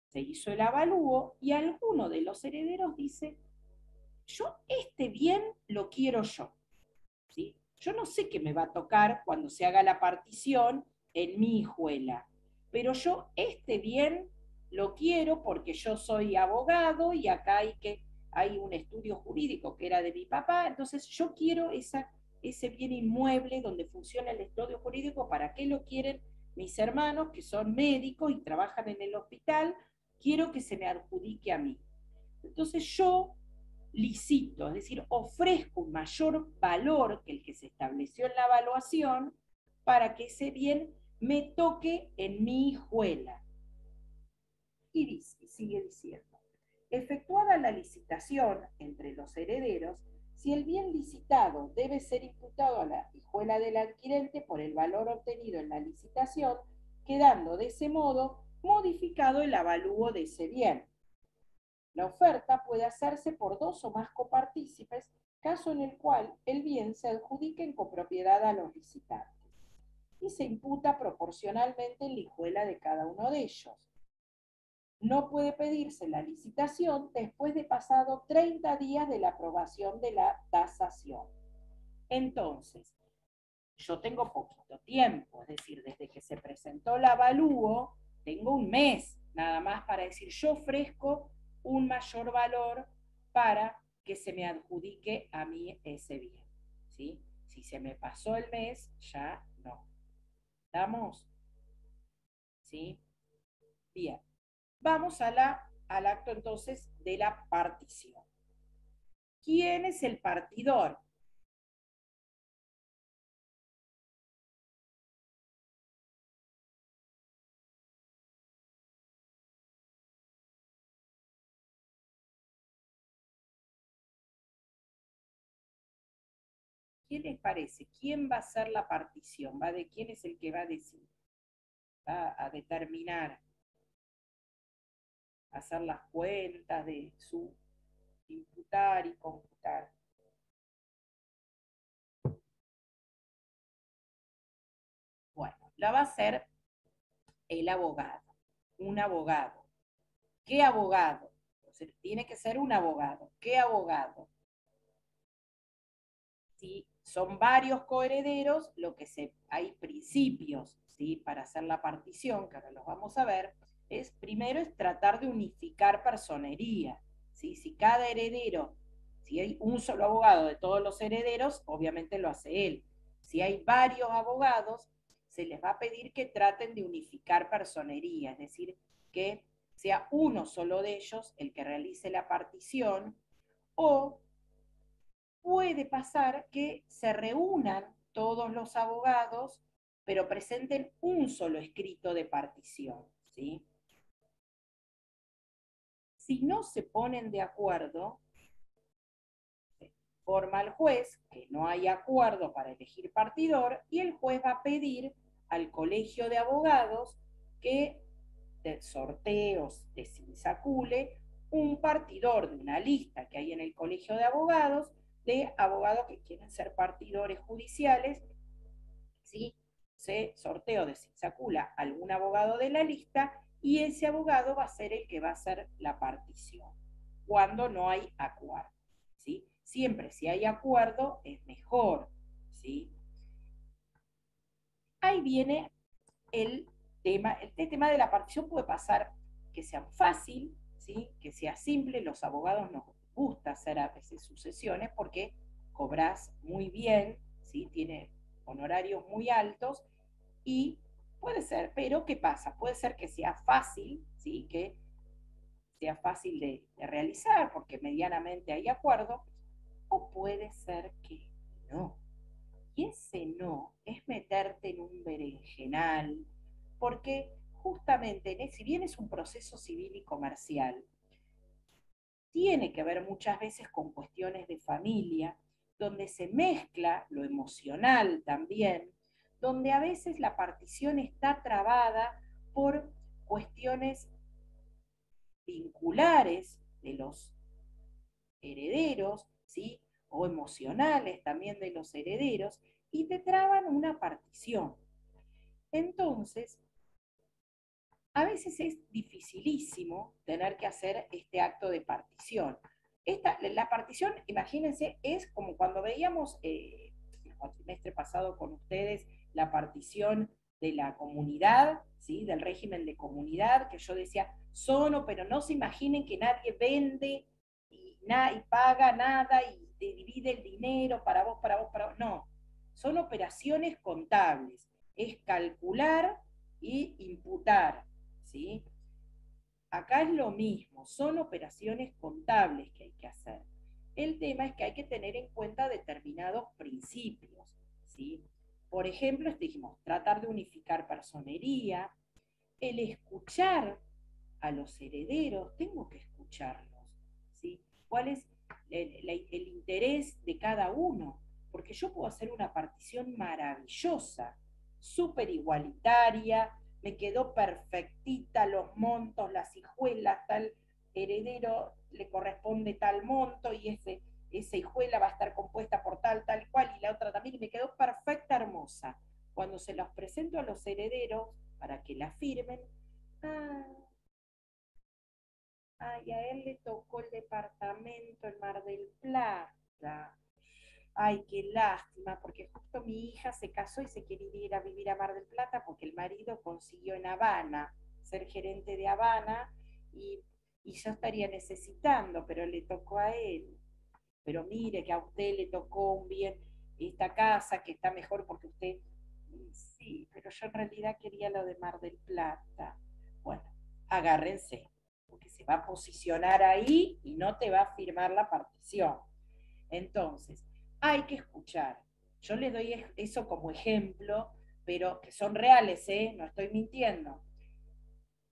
se hizo el avalúo y alguno de los herederos dice, yo este bien lo quiero yo, ¿sí? Yo no sé qué me va a tocar cuando se haga la partición en mi hijuela, pero yo este bien lo quiero porque yo soy abogado y acá hay un estudio jurídico que era de mi papá, entonces yo quiero ese bien inmueble donde funciona el estudio jurídico. ¿Para qué lo quieren mis hermanos que son médicos y trabajan en el hospital? Quiero que se me adjudique a mí. Entonces yo licito, es decir, ofrezco un mayor valor que el que se estableció en la evaluación para que ese bien me toque en mi hijuela. Y dice, sigue diciendo, efectuada la licitación entre los herederos, si el bien licitado debe ser imputado a la hijuela del adquirente por el valor obtenido en la licitación, quedando de ese modo modificado el avalúo de ese bien. La oferta puede hacerse por dos o más copartícipes, caso en el cual el bien se adjudique en copropiedad a los licitantes, y se imputa proporcionalmente en la hijuela de cada uno de ellos. No puede pedirse la licitación después de pasado 30 días de la aprobación de la tasación. Entonces, yo tengo poquito tiempo, es decir, desde que se presentó el avalúo, tengo un mes nada más para decir, yo ofrezco un mayor valor para que se me adjudique a mí ese bien, ¿sí? Si se me pasó el mes, ya no. ¿Estamos? ¿Sí? Bien. Vamos al acto entonces de la partición. ¿Quién es el partidor? ¿Qué les parece? ¿Quién va a hacer la partición? ¿Quién es el que va a decir? Va a determinar, a hacer las cuentas de su imputar y computar. Bueno, la va a hacer el abogado, un abogado. ¿Qué abogado? Entonces, tiene que ser un abogado. ¿Qué abogado? Si son varios coherederos, hay principios, ¿sí? Para hacer la partición, que ahora los vamos a ver, primero es tratar de unificar personería, ¿sí? Si cada heredero, si hay un solo abogado de todos los herederos, obviamente lo hace él. Si hay varios abogados, se les va a pedir que traten de unificar personería, es decir, que sea uno solo de ellos el que realice la partición, o puede pasar que se reúnan todos los abogados, pero presenten un solo escrito de partición, ¿sí? Si no se ponen de acuerdo, forma al juez que no hay acuerdo para elegir partidor y el juez va a pedir al colegio de abogados que de sorteos desinsacule un partidor de una lista que hay en el colegio de abogados que quieren ser partidores judiciales, ¿sí? Se sorteo desinsacula algún abogado de la lista y ese abogado va a ser el que va a hacer la partición cuando no hay acuerdo, ¿sí? Siempre si hay acuerdo es mejor, ¿sí? Ahí viene el tema. El tema de la partición puede pasar que sea fácil, ¿sí? Que sea simple. Los abogados nos gusta hacer a veces sucesiones porque cobras muy bien, ¿sí? Tiene honorarios muy altos y puede ser, pero ¿qué pasa? Puede ser que sea fácil, ¿sí? Que sea fácil de realizar porque medianamente hay acuerdo, o puede ser que no. Y ese no es meterte en un berenjenal, porque justamente, si bien es un proceso civil y comercial, tiene que ver muchas veces con cuestiones de familia, donde se mezcla lo emocional también, donde a veces la partición está trabada por cuestiones vinculares de los herederos, ¿sí? O emocionales también de los herederos, y te traban una partición. Entonces, a veces es dificilísimo tener que hacer este acto de partición. La partición, imagínense, es como cuando veíamos el cuatrimestre pasado con ustedes la partición de la comunidad, ¿sí? Del régimen de comunidad, que yo decía, pero no se imaginen que nadie vende y paga nada y te divide el dinero para vos, para vos, para vos. No, son operaciones contables, es calcular y imputar, ¿sí? Acá es lo mismo, son operaciones contables que hay que hacer. El tema es que hay que tener en cuenta determinados principios, ¿sí? Por ejemplo, dijimos, tratar de unificar personería, el escuchar a los herederos, tengo que escucharlos, ¿sí? ¿Cuál es el interés de cada uno? Porque yo puedo hacer una partición maravillosa, súper igualitaria, me quedó perfectita los montos, las hijuelas, tal heredero le corresponde tal monto y esa hijuela va a estar compuesta por tal cual, y la otra también, y me quedó perfecta, hermosa. Cuando se los presento a los herederos para que la firmen, ay, a él le tocó el departamento en Mar del Plata. Ay, qué lástima, porque justo mi hija se casó y se quiere ir a vivir a Mar del Plata porque el marido consiguió en Habana ser gerente de Habana y yo estaría necesitando, pero le tocó a él. Pero mire que a usted le tocó un bien esta casa que está mejor porque usted, sí, pero yo en realidad quería lo de Mar del Plata. Bueno, agárrense, porque se va a posicionar ahí y no te va a firmar la partición. Entonces, hay que escuchar. Yo les doy eso como ejemplo, pero que son reales, ¿eh? No estoy mintiendo.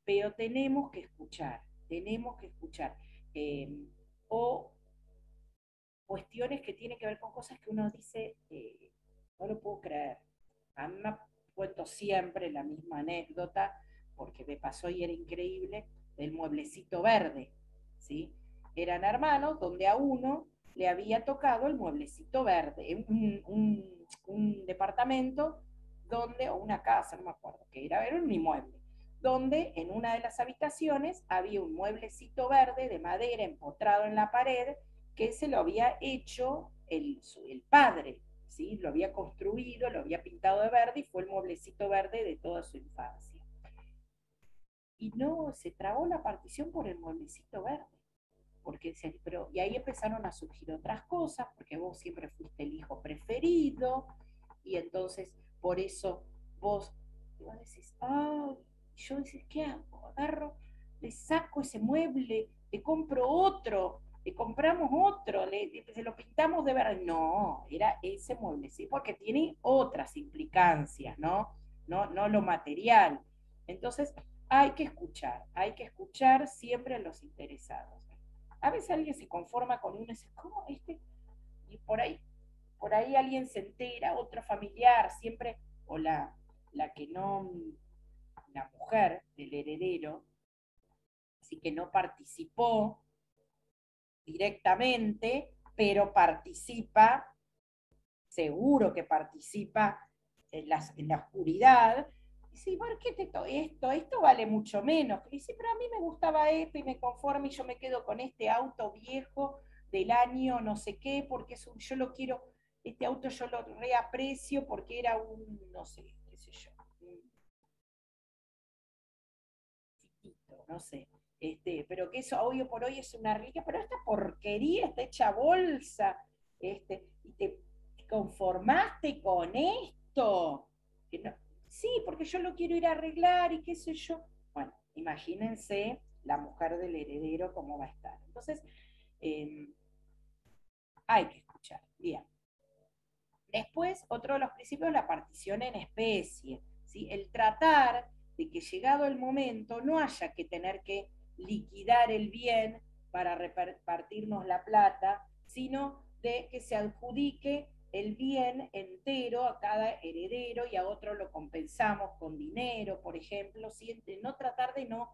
Pero tenemos que escuchar, tenemos que escuchar. O cuestiones que tienen que ver con cosas que uno dice, no lo puedo creer. A mí me cuento siempre la misma anécdota, porque me pasó y era increíble, del mueblecito verde, ¿sí? Eran hermanos donde a uno le había tocado el mueblecito verde, un departamento donde, o una casa, no me acuerdo qué era un inmueble, donde en una de las habitaciones había un mueblecito verde de madera empotrado en la pared, que se lo había hecho el padre, ¿sí? Lo había construido, lo había pintado de verde y fue el mueblecito verde de toda su infancia. Y no, se trabó la partición por el mueblecito verde. Y ahí empezaron a surgir otras cosas, porque vos siempre fuiste el hijo preferido, y entonces por eso vos decís, yo decís, ¿qué hago? Agarro, le saco ese mueble, le compro otro, le compramos otro, se lo pintamos de verde. No, era ese mueble, ¿sí? Porque tiene otras implicancias, ¿no? No lo material. Entonces, hay que escuchar siempre a los interesados. A veces alguien se conforma con uno y dice, ¿cómo este? Y por ahí alguien se entera, otro familiar, siempre, o la que no, la mujer del heredero, así que no participó directamente, pero participa, seguro que participa en la oscuridad. Y dice, ¿por qué esto vale mucho menos? Y dice, pero a mí me gustaba esto y me conformo y yo me quedo con este auto viejo del año no sé qué, porque yo lo quiero, este auto yo lo reaprecio porque era no sé, qué sé yo, no sé. Pero que eso hoy por hoy es una riqueza, pero esta porquería está hecha bolsa, y te conformaste con esto. No, sí, porque yo lo quiero ir a arreglar y qué sé yo. Bueno, imagínense la mujer del heredero cómo va a estar. Entonces, hay que escuchar. Bien. Después, otro de los principios es la partición en especie, ¿sí? El tratar de que llegado el momento no haya que tener que liquidar el bien para repartirnos la plata, sino de que se adjudique el bien entero a cada heredero y a otro lo compensamos con dinero, por ejemplo, ¿sí? No tratar de no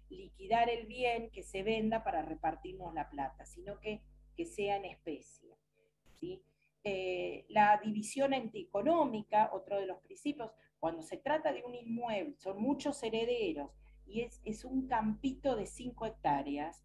liquidar el bien que se venda para repartirnos la plata, sino que sea en especie, ¿sí? La división antieconómica, otro de los principios, cuando se trata de un inmueble, son muchos herederos, y es un campito de 5 hectáreas,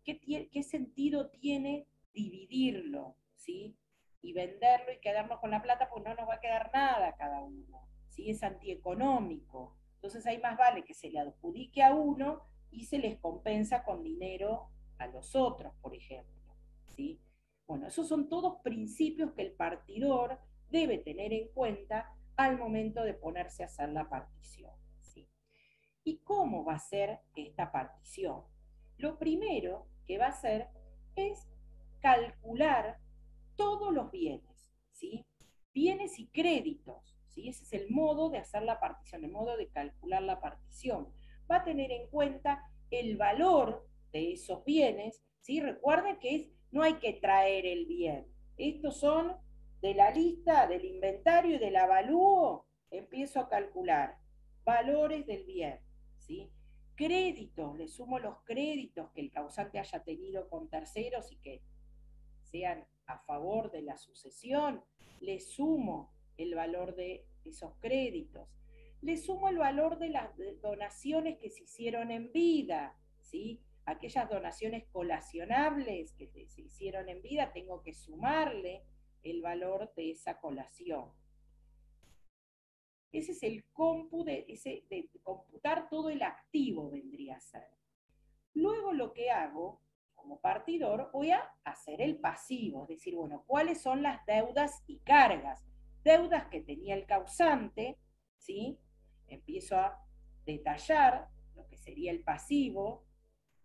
¿qué sentido tiene dividirlo, ¿sí? Y venderlo y quedarnos con la plata, pues no nos va a quedar nada a cada uno, ¿sí? Es antieconómico. Entonces ahí más vale que se le adjudique a uno y se les compensa con dinero a los otros, por ejemplo, ¿sí? Bueno, esos son todos principios que el partidor debe tener en cuenta al momento de ponerse a hacer la partición, ¿sí? ¿Y cómo va a ser esta partición? Lo primero que va a hacer es calcular todos los bienes, ¿sí? Bienes y créditos, ¿sí? Ese es el modo de hacer la partición, el modo de calcular la partición. Va a tener en cuenta el valor de esos bienes, ¿sí? Recuerden que no hay que traer el bien. Estos son de la lista, del inventario y del avalúo, empiezo a calcular valores del bien, ¿sí? Créditos, le sumo los créditos que el causante haya tenido con terceros y que sean a favor de la sucesión, le sumo el valor de esos créditos, le sumo el valor de las donaciones que se hicieron en vida, ¿sí? Aquellas donaciones colacionables que se hicieron en vida, tengo que sumarle el valor de esa colación. Ese es el cómputo de computar todo el activo, vendría a ser. Luego lo que hago como partidor, voy a hacer el pasivo, es decir, bueno, ¿cuáles son las deudas y cargas? Deudas que tenía el causante, ¿sí? Empiezo a detallar lo que sería el pasivo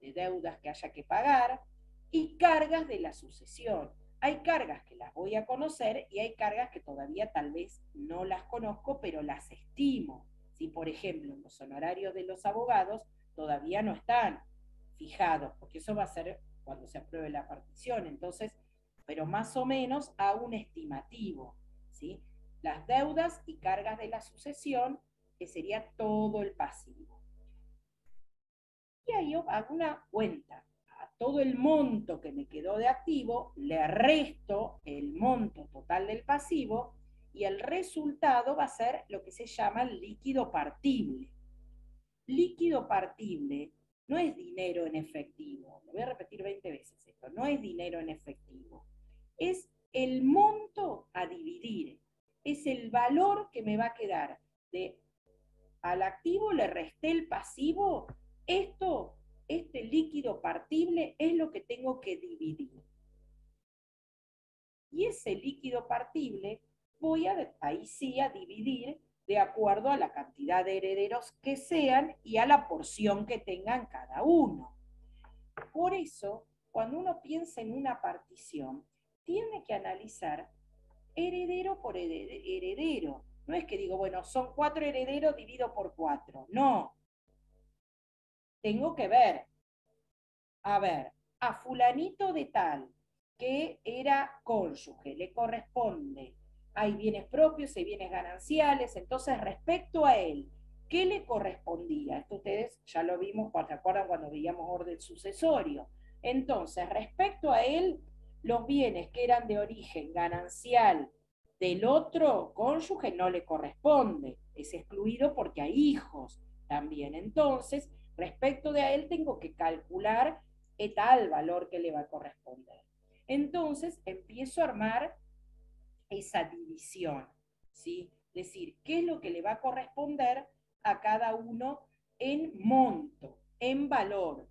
de deudas que haya que pagar y cargas de la sucesión. Hay cargas que las voy a conocer y hay cargas que todavía tal vez no las conozco, pero las estimo. Si, por ejemplo, los honorarios de los abogados todavía no están fijados, porque eso va a ser cuando se apruebe la partición, entonces, pero más o menos a un estimativo, ¿sí? Las deudas y cargas de la sucesión, que sería todo el pasivo. Y ahí yo hago una cuenta. A todo el monto que me quedó de activo, le resto el monto total del pasivo y el resultado va a ser lo que se llama el líquido partible. Líquido partible no es dinero en efectivo. Lo voy a repetir 20 veces esto. No es dinero en efectivo. Es el monto a dividir. Es el valor que me va a quedar al activo le resté el pasivo. Este líquido partible es lo que tengo que dividir. Y ese líquido partible voy ahí sí a dividir de acuerdo a la cantidad de herederos que sean y a la porción que tengan cada uno. Por eso, cuando uno piensa en una partición, tiene que analizar heredero por heredero. No es que digo, bueno, son 4 herederos dividido por 4. No. Tengo que ver, a fulanito de tal, que era cónyuge, le corresponde. Hay bienes propios, hay bienes gananciales, entonces respecto a él, ¿qué le correspondía? Esto ustedes ya lo vimos, ¿se acuerdan cuando veíamos orden sucesorio? Entonces, respecto a él, los bienes que eran de origen ganancial del otro cónyuge no le corresponde, es excluido porque hay hijos también. Entonces, respecto de a él tengo que calcular tal valor que le va a corresponder. Entonces, empiezo a armar esa división, ¿sí? Es decir, ¿qué es lo que le va a corresponder a cada uno en monto, en valor?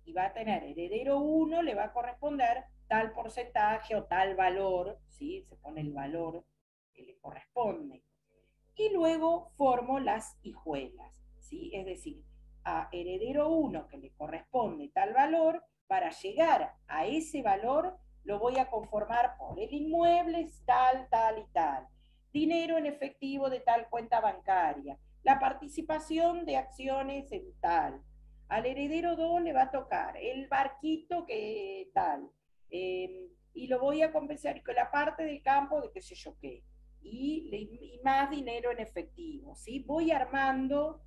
Y va a tener heredero 1, le va a corresponder tal porcentaje o tal valor, ¿sí? Se pone el valor que le corresponde. Y luego formo las hijuelas, ¿sí? Es decir, a heredero 1 que le corresponde tal valor, para llegar a ese valor lo voy a conformar por el inmueble tal, tal y tal, dinero en efectivo de tal cuenta bancaria, la participación de acciones en tal. Al heredero 2 le va a tocar el barquito que tal, y lo voy a compensar con la parte del campo de qué sé yo qué, y más dinero en efectivo, ¿sí? Voy armando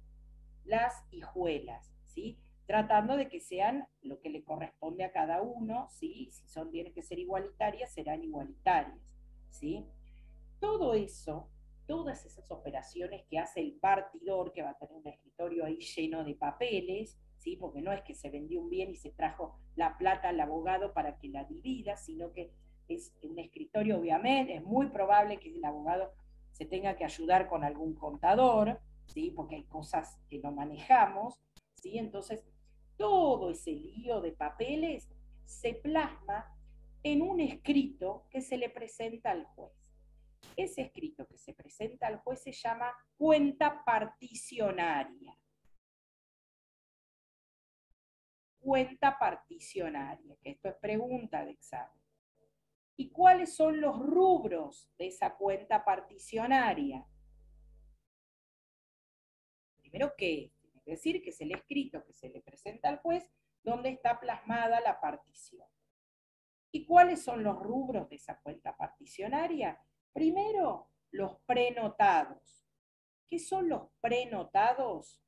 las hijuelas, ¿sí? Tratando de que sean lo que le corresponde a cada uno, ¿sí? Si tienen que ser igualitarias, serán igualitarias, ¿sí? Todo eso, todas esas operaciones que hace el partidor, que va a tener un escritorio ahí lleno de papeles, ¿sí? Porque no es que se vendió un bien y se trajo la plata al abogado para que la divida, sino que es un escritorio, obviamente, es muy probable que el abogado se tenga que ayudar con algún contador, ¿sí? Porque hay cosas que no manejamos, ¿sí? Entonces, todo ese lío de papeles se plasma en un escrito que se le presenta al juez. Ese escrito que se presenta al juez se llama cuenta particionaria. Cuenta particionaria, que esto es pregunta de examen. ¿Y cuáles son los rubros de esa cuenta particionaria? Primero, ¿qué? Tiene que decir que es el escrito que se le presenta al juez donde está plasmada la partición. ¿Y cuáles son los rubros de esa cuenta particionaria? Primero, los prenotados. ¿Qué son los prenotados?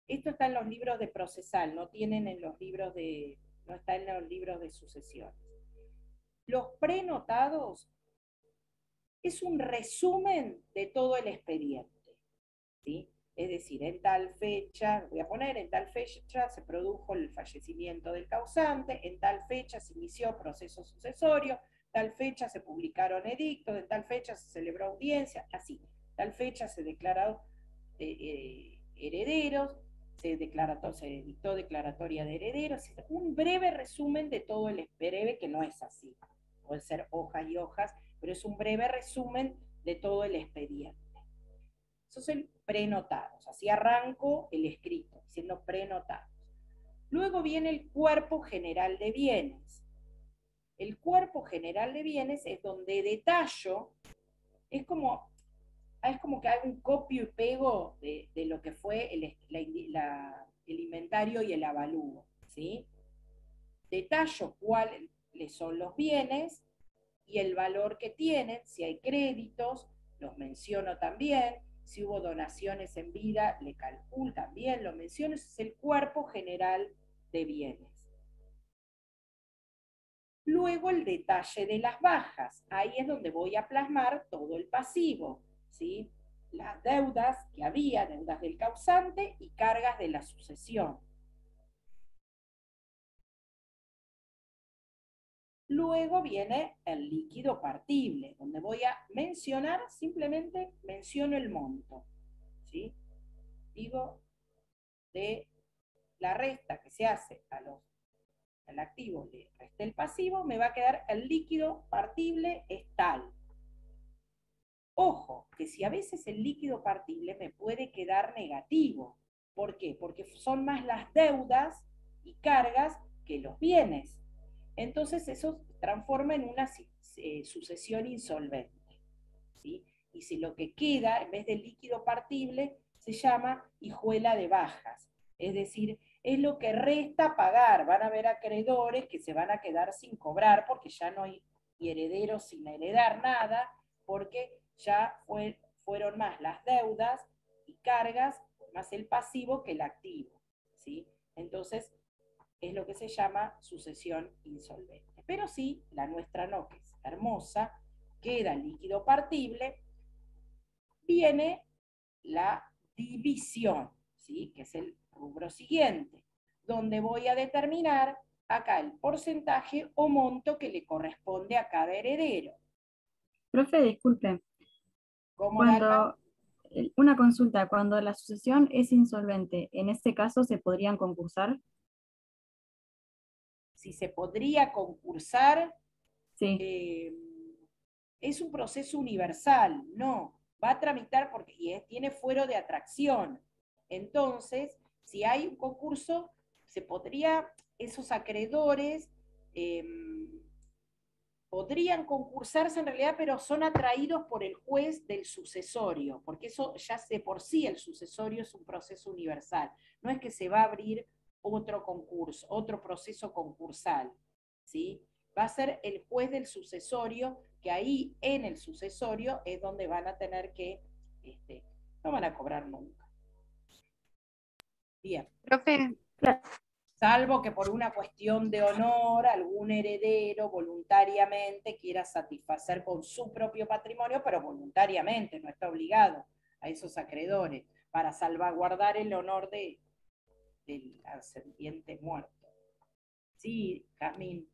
Esto está en los libros de procesal, no tienen en los libros no está en los libros de sucesiones. Los prenotados es un resumen de todo el expediente, ¿sí? Es decir, en tal fecha, voy a poner, en tal fecha se produjo el fallecimiento del causante, en tal fecha se inició proceso sucesorio, tal fecha se publicaron edictos, en tal fecha se celebró audiencia, así, tal fecha se declararon herederos, se dictó declaratoria de herederos, un breve resumen de todo el breve, que no es así, pueden ser hojas y hojas, pero es un breve resumen de todo el expediente. Eso es el prenotados, así arranco el escrito, diciendo prenotados. Luego viene el cuerpo general de bienes. El cuerpo general de bienes es donde detallo, es como que hago un copio y pego de lo que fue el inventario y el avalúo, ¿sí? Detallo cuáles son los bienes y el valor que tienen, si hay créditos, los menciono también, si hubo donaciones en vida, le calculo también, lo menciono, ese es el cuerpo general de bienes. Luego el detalle de las bajas, ahí es donde voy a plasmar todo el pasivo, ¿sí? Las deudas que había, deudas del causante y cargas de la sucesión. Luego viene el líquido partible, donde voy a mencionar, simplemente menciono el monto, ¿sí? Digo, de la resta que se hace al activo, le resté el pasivo, me va a quedar el líquido partible es tal. Ojo, que si a veces el líquido partible me puede quedar negativo. ¿Por qué? Porque son más las deudas y cargas que los bienes. Entonces eso transforma en una sucesión insolvente, ¿sí? Y si lo que queda, en vez de líquido partible, se llama hijuela de bajas. Es decir, es lo que resta pagar. Van a haber acreedores que se van a quedar sin cobrar porque ya no hay herederos sin heredar nada, porque ya fueron más las deudas y cargas, más el pasivo que el activo, ¿sí? Entonces, es lo que se llama sucesión insolvente. Pero sí, la nuestra no, que es hermosa, queda líquido partible, viene la división, ¿sí? Que es el rubro siguiente, donde voy a determinar acá el porcentaje o monto que le corresponde a cada heredero. Profe, disculpe, ¿Cómo, Dalma? una consulta, cuando la sucesión es insolvente, ¿en ese caso se podrían concursar? Si se podría concursar, Sí. es un proceso universal, no, va a tramitar porque tiene fuero de atracción. Entonces, si hay un concurso, se podría, esos acreedores podrían concursarse en realidad, pero son atraídos por el juez del sucesorio, porque eso ya de por sí el sucesorio es un proceso universal. No es que se va a abrir otro concurso, otro proceso concursal, ¿sí? Va a ser el juez del sucesorio, que ahí en el sucesorio es donde van a tener que, no van a cobrar nunca. Bien. Profe, Salvo que por una cuestión de honor algún heredero voluntariamente quiera satisfacer con su propio patrimonio, pero voluntariamente, no está obligado a esos acreedores, para salvaguardar el honor del ascendiente muerto. Sí, Jazmín.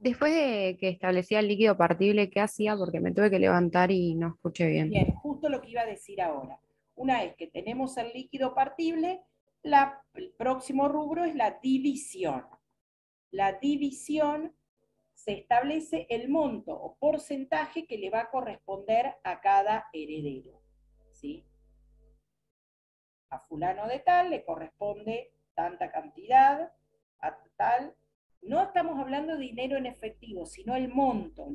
después de que establecía el líquido partible, ¿qué hacía? Porque me tuve que levantar y no escuché bien. Bien, justo lo que iba a decir ahora. Una vez que tenemos el líquido partible, el próximo rubro es la división. La división se establece el monto o porcentaje que le va a corresponder a cada heredero. ¿Sí? A fulano de tal le corresponde tanta cantidad, a tal. No estamos hablando de dinero en efectivo, sino el monto,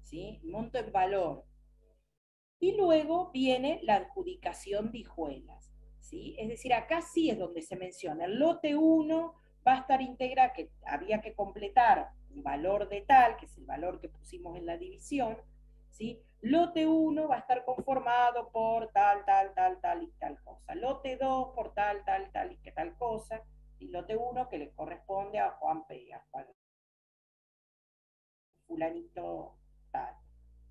¿sí? El monto en valor. Y luego viene la adjudicación de hijuelas, ¿sí? Es decir, acá sí es donde se menciona, el lote 1 va a estar integrado, que había que completar un valor de tal, que es el valor que pusimos en la división, ¿sí? Lote 1 va a estar conformado por tal y tal cosa. Lote 2 por tal y que tal cosa. Y lote 1 que le corresponde a Juan P., a Juan fulanito tal.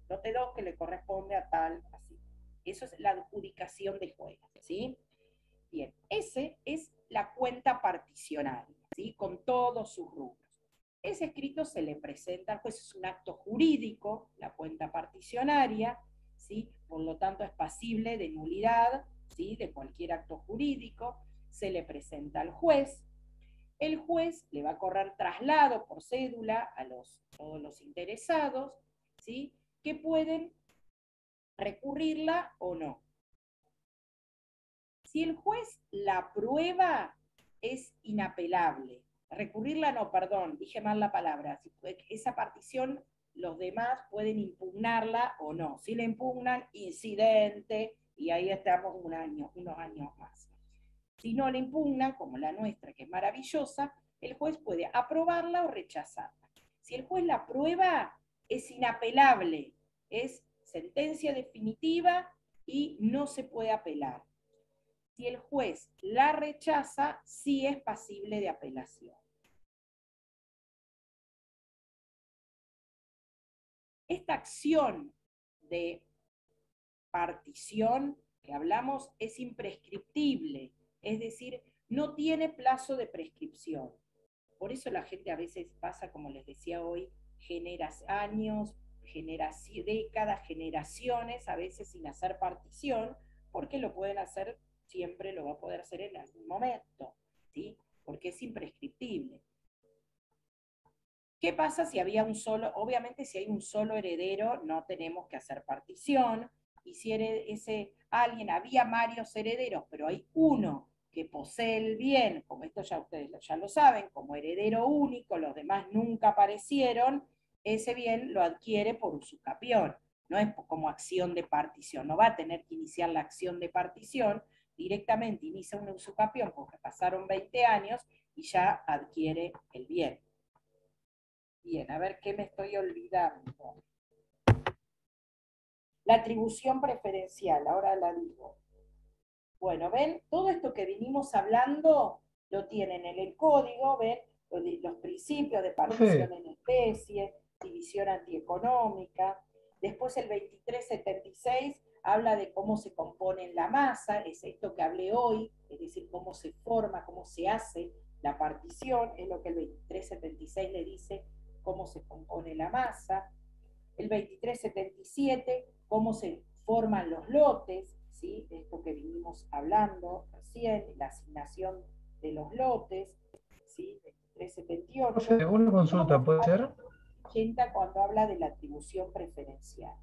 Lote 2 que le corresponde a tal, así. Eso es la adjudicación de juegas, ¿sí? Bien, ese es la cuenta particionaria, ¿sí? Con todos sus rubros. Ese escrito se le presenta al juez, es un acto jurídico, la cuenta particionaria, ¿sí? Por lo tanto es pasible de nulidad, ¿sí? De cualquier acto jurídico, se le presenta al juez. El juez le va a correr traslado por cédula a todos los interesados, ¿sí? Que pueden recurrirla o no. Si el juez la aprueba, es inapelable. Recurrirla no, perdón, dije mal la palabra. Esa partición, los demás pueden impugnarla o no. Si la impugnan, incidente, y ahí estamos unos años más. Si no la impugnan, como la nuestra, que es maravillosa, el juez puede aprobarla o rechazarla. Si el juez la aprueba, es inapelable, es sentencia definitiva y no se puede apelar. Si el juez la rechaza, sí es pasible de apelación. Esta acción de partición que hablamos es imprescriptible, es decir, no tiene plazo de prescripción. Por eso la gente a veces pasa, como les decía hoy, años, décadas, generaciones, a veces sin hacer partición, porque lo pueden hacer, siempre lo va a poder hacer en algún momento, ¿sí? Porque es imprescriptible. ¿Qué pasa si había un solo? Obviamente si hay un solo heredero no tenemos que hacer partición, y si había varios herederos, pero hay uno que posee el bien, como esto ya ustedes ya lo saben, como heredero único, los demás nunca aparecieron, ese bien lo adquiere por usucapión, no es como acción de partición, no va a tener que iniciar la acción de partición, directamente inicia un usucapión porque pasaron 20 años y ya adquiere el bien. Bien, a ver qué me estoy olvidando. La atribución preferencial, ahora la digo. Bueno, ven, todo esto que vinimos hablando lo tienen en el código, ven, los principios de partición en especie, división antieconómica. Después el 2376 habla de cómo se compone la masa, es esto que hablé hoy, es decir, cómo se forma, cómo se hace la partición, es lo que el 2376 le dice, cómo se compone la masa. El 2377, cómo se forman los lotes, ¿sí? Esto que vinimos hablando recién, la asignación de los lotes, ¿sí? 2378. Una consulta, ¿puede ser? 80, cuando habla de la atribución preferencial.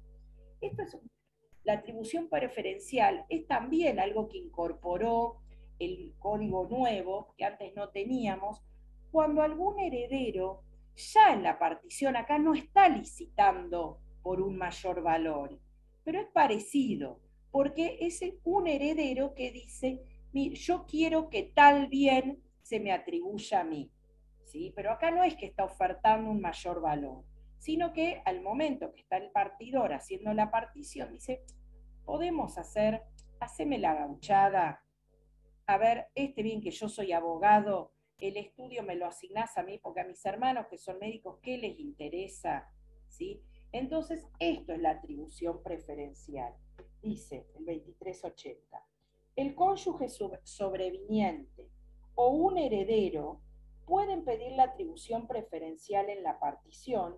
La atribución preferencial es también algo que incorporó el código nuevo, que antes no teníamos, cuando algún heredero ya en la partición acá no está licitando por un mayor valor, pero es parecido, porque es un heredero que dice, mire, yo quiero que tal bien se me atribuya a mí. ¿sí? Pero acá no es que está ofertando un mayor valor, sino que al momento que está el partidor haciendo la partición, dice, podemos hacer, haceme la gauchada, a ver, bien que yo soy abogado, el estudio me lo asignás a mí, porque a mis hermanos que son médicos, ¿qué les interesa? ¿Sí? Entonces, esto es la atribución preferencial. Dice el 2380. El cónyuge sobreviniente o un heredero pueden pedir la atribución preferencial en la partición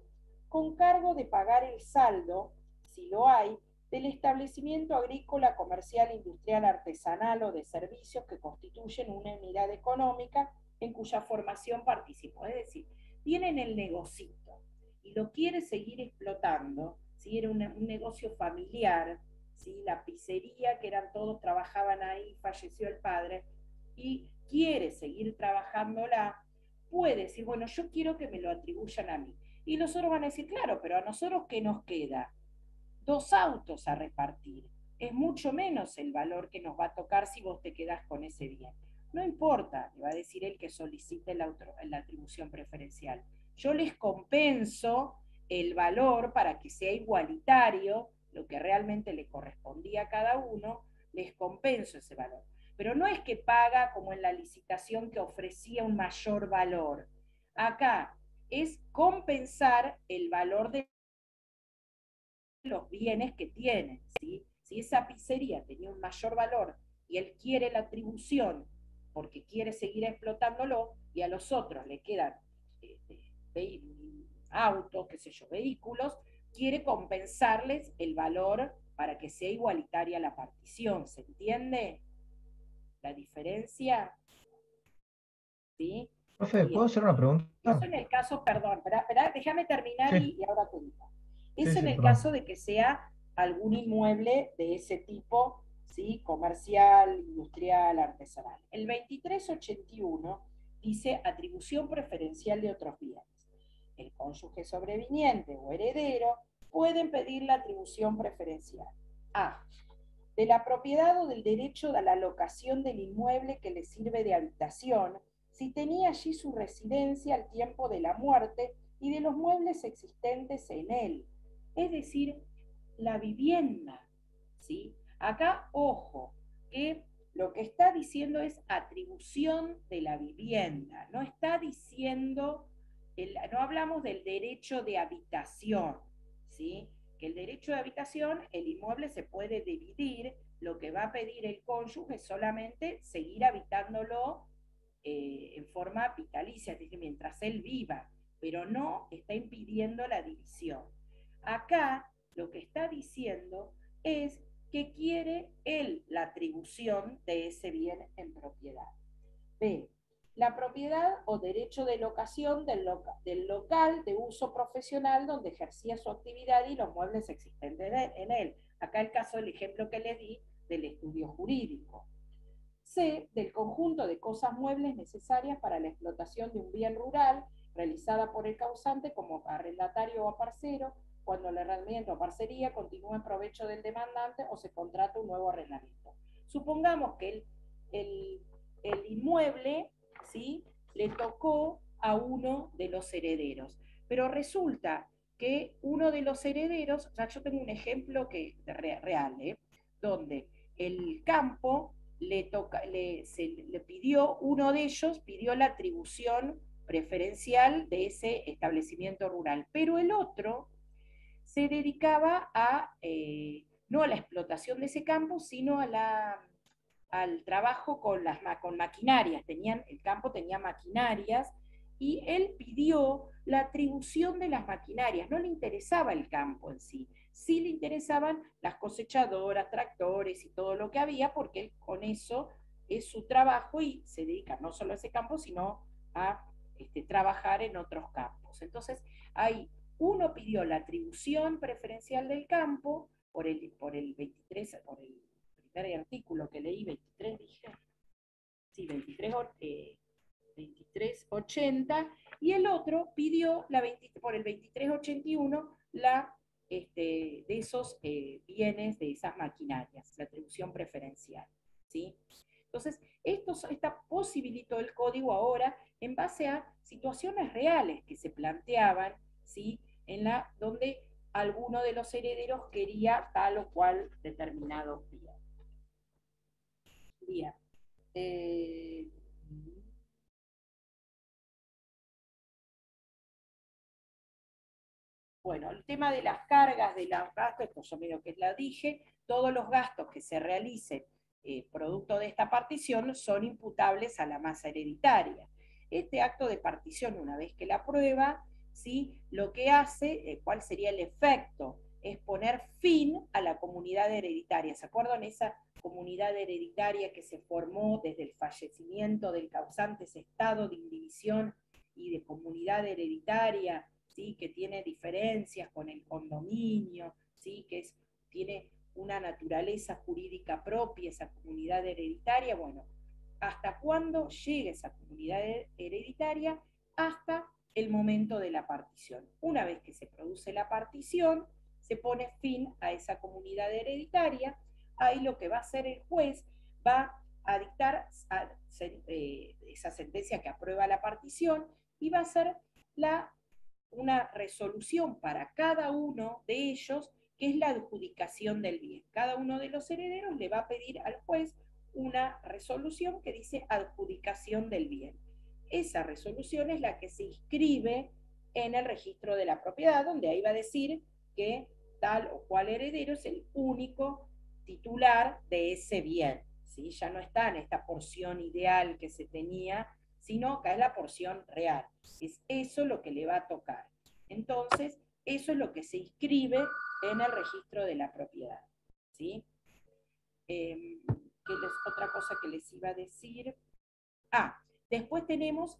con cargo de pagar el saldo, si lo hay, del establecimiento agrícola, comercial, industrial, artesanal o de servicios que constituyen una unidad económica en cuya formación participó. Es decir, tiene en el negocito y lo quiere seguir explotando, si era un negocio familiar, ¿sí? La pizzería, que eran todos, trabajaban ahí, falleció el padre, y quiere seguir trabajándola, puede decir, bueno, yo quiero que me lo atribuyan a mí. Y los otros van a decir, claro, pero a nosotros, ¿qué nos queda? 2 autos a repartir. Es mucho menos el valor que nos va a tocar si vos te quedás con ese bien. No importa, le va a decir el que solicite la atribución preferencial. Yo les compenso el valor para que sea igualitario, lo que realmente le correspondía a cada uno, les compenso ese valor. Pero no es que paga como en la licitación que ofrecía un mayor valor. Acá es compensar el valor de los bienes que tienen, ¿sí? Si esa pizzería tenía un mayor valor y él quiere la atribución porque quiere seguir explotándolo, y a los otros le quedan autos, qué sé yo, vehículos, quiere compensarles el valor para que sea igualitaria la partición. ¿Se entiende la diferencia? ¿Sí? Profe, ¿puedo hacer una pregunta? Eso en el caso, perdón, espera, déjame terminar Sí, y ahora te digo. sí, Eso en sí, el perdón. caso de que sea algún inmueble de ese tipo, ¿sí? Comercial, industrial, artesanal. El 2381 dice atribución preferencial de otros bienes. El cónyuge sobreviniente o heredero pueden pedir la atribución preferencial. A. De la propiedad o del derecho a la locación del inmueble que le sirve de habitación, si tenía allí su residencia al tiempo de la muerte, y de los muebles existentes en él. Es decir, la vivienda, ¿sí? Acá, ojo, que lo que está diciendo es atribución de la vivienda, no está diciendo, no hablamos del derecho de habitación, ¿sí? Que el derecho de habitación, el inmueble se puede dividir, lo que va a pedir el cónyuge es solamente seguir habitándolo en forma vitalicia, es decir, mientras él viva, pero no está impidiendo la división. Acá lo que está diciendo es que quiere él la atribución de ese bien en propiedad. B. La propiedad o derecho de locación del local de uso profesional donde ejercía su actividad y los muebles existentes en él. Acá el caso del ejemplo que les di del estudio jurídico. C. Del conjunto de cosas muebles necesarias para la explotación de un bien rural realizada por el causante como arrendatario o aparcero, cuando el arrendamiento o parcería continúa en provecho del demandante o se contrata un nuevo arrendamiento. Supongamos que el inmueble, ¿sí?, le tocó a uno de los herederos, pero resulta que uno de los herederos, o sea, yo tengo un ejemplo que real, donde el campo le pidió, uno de ellos pidió la atribución preferencial de ese establecimiento rural, pero el otro se dedicaba a, no a la explotación de ese campo, sino al trabajo con maquinarias. El campo tenía maquinarias y él pidió la atribución de las maquinarias. No le interesaba el campo en sí, sí le interesaban las cosechadoras, tractores y todo lo que había, porque él con eso es su trabajo y se dedica no solo a ese campo, sino a trabajar en otros campos. Entonces, ahí uno pidió la atribución preferencial del campo por el 23, por el primer artículo que leí, 23 dije, sí, 2380, y el otro pidió por el 2381 de esos bienes, de esas maquinarias, la atribución preferencial, ¿sí? Entonces, Esta posibilitó el código ahora en base a situaciones reales que se planteaban, ¿sí? Donde alguno de los herederos quería tal o cual determinado bien. Bien. Bueno, el tema de las cargas, de los gastos, esto yo medio que la dije, todos los gastos que se realicen producto de esta partición son imputables a la masa hereditaria. Este acto de partición, una vez que la aprueba, ¿sí? Lo que hace, ¿cuál sería el efecto? Es poner fin a la comunidad hereditaria. ¿Se acuerdan esa comunidad hereditaria que se formó desde el fallecimiento del causante, ese estado de indivisión y de comunidad hereditaria, ¿sí? Que tiene diferencias con el condominio, ¿sí? Tiene una naturaleza jurídica propia, esa comunidad hereditaria? Bueno, ¿hasta cuándo llega esa comunidad hereditaria? Hasta el momento de la partición. Una vez que se produce la partición, se pone fin a esa comunidad hereditaria. Ahí lo que va a hacer el juez va a dictar esa sentencia que aprueba la partición y va a hacer una resolución para cada uno de ellos, que es la adjudicación del bien. Cada uno de los herederos le va a pedir al juez una resolución que dice adjudicación del bien. Esa resolución es la que se inscribe en el registro de la propiedad, donde ahí va a decir que tal o cual heredero es el único titular de ese bien, ¿sí? Ya no está en esta porción ideal que se tenía, sino acá es la porción real. Es eso lo que le va a tocar. Entonces, eso es lo que se inscribe en el registro de la propiedad, ¿sí? Otra cosa que les iba a decir. Después tenemos,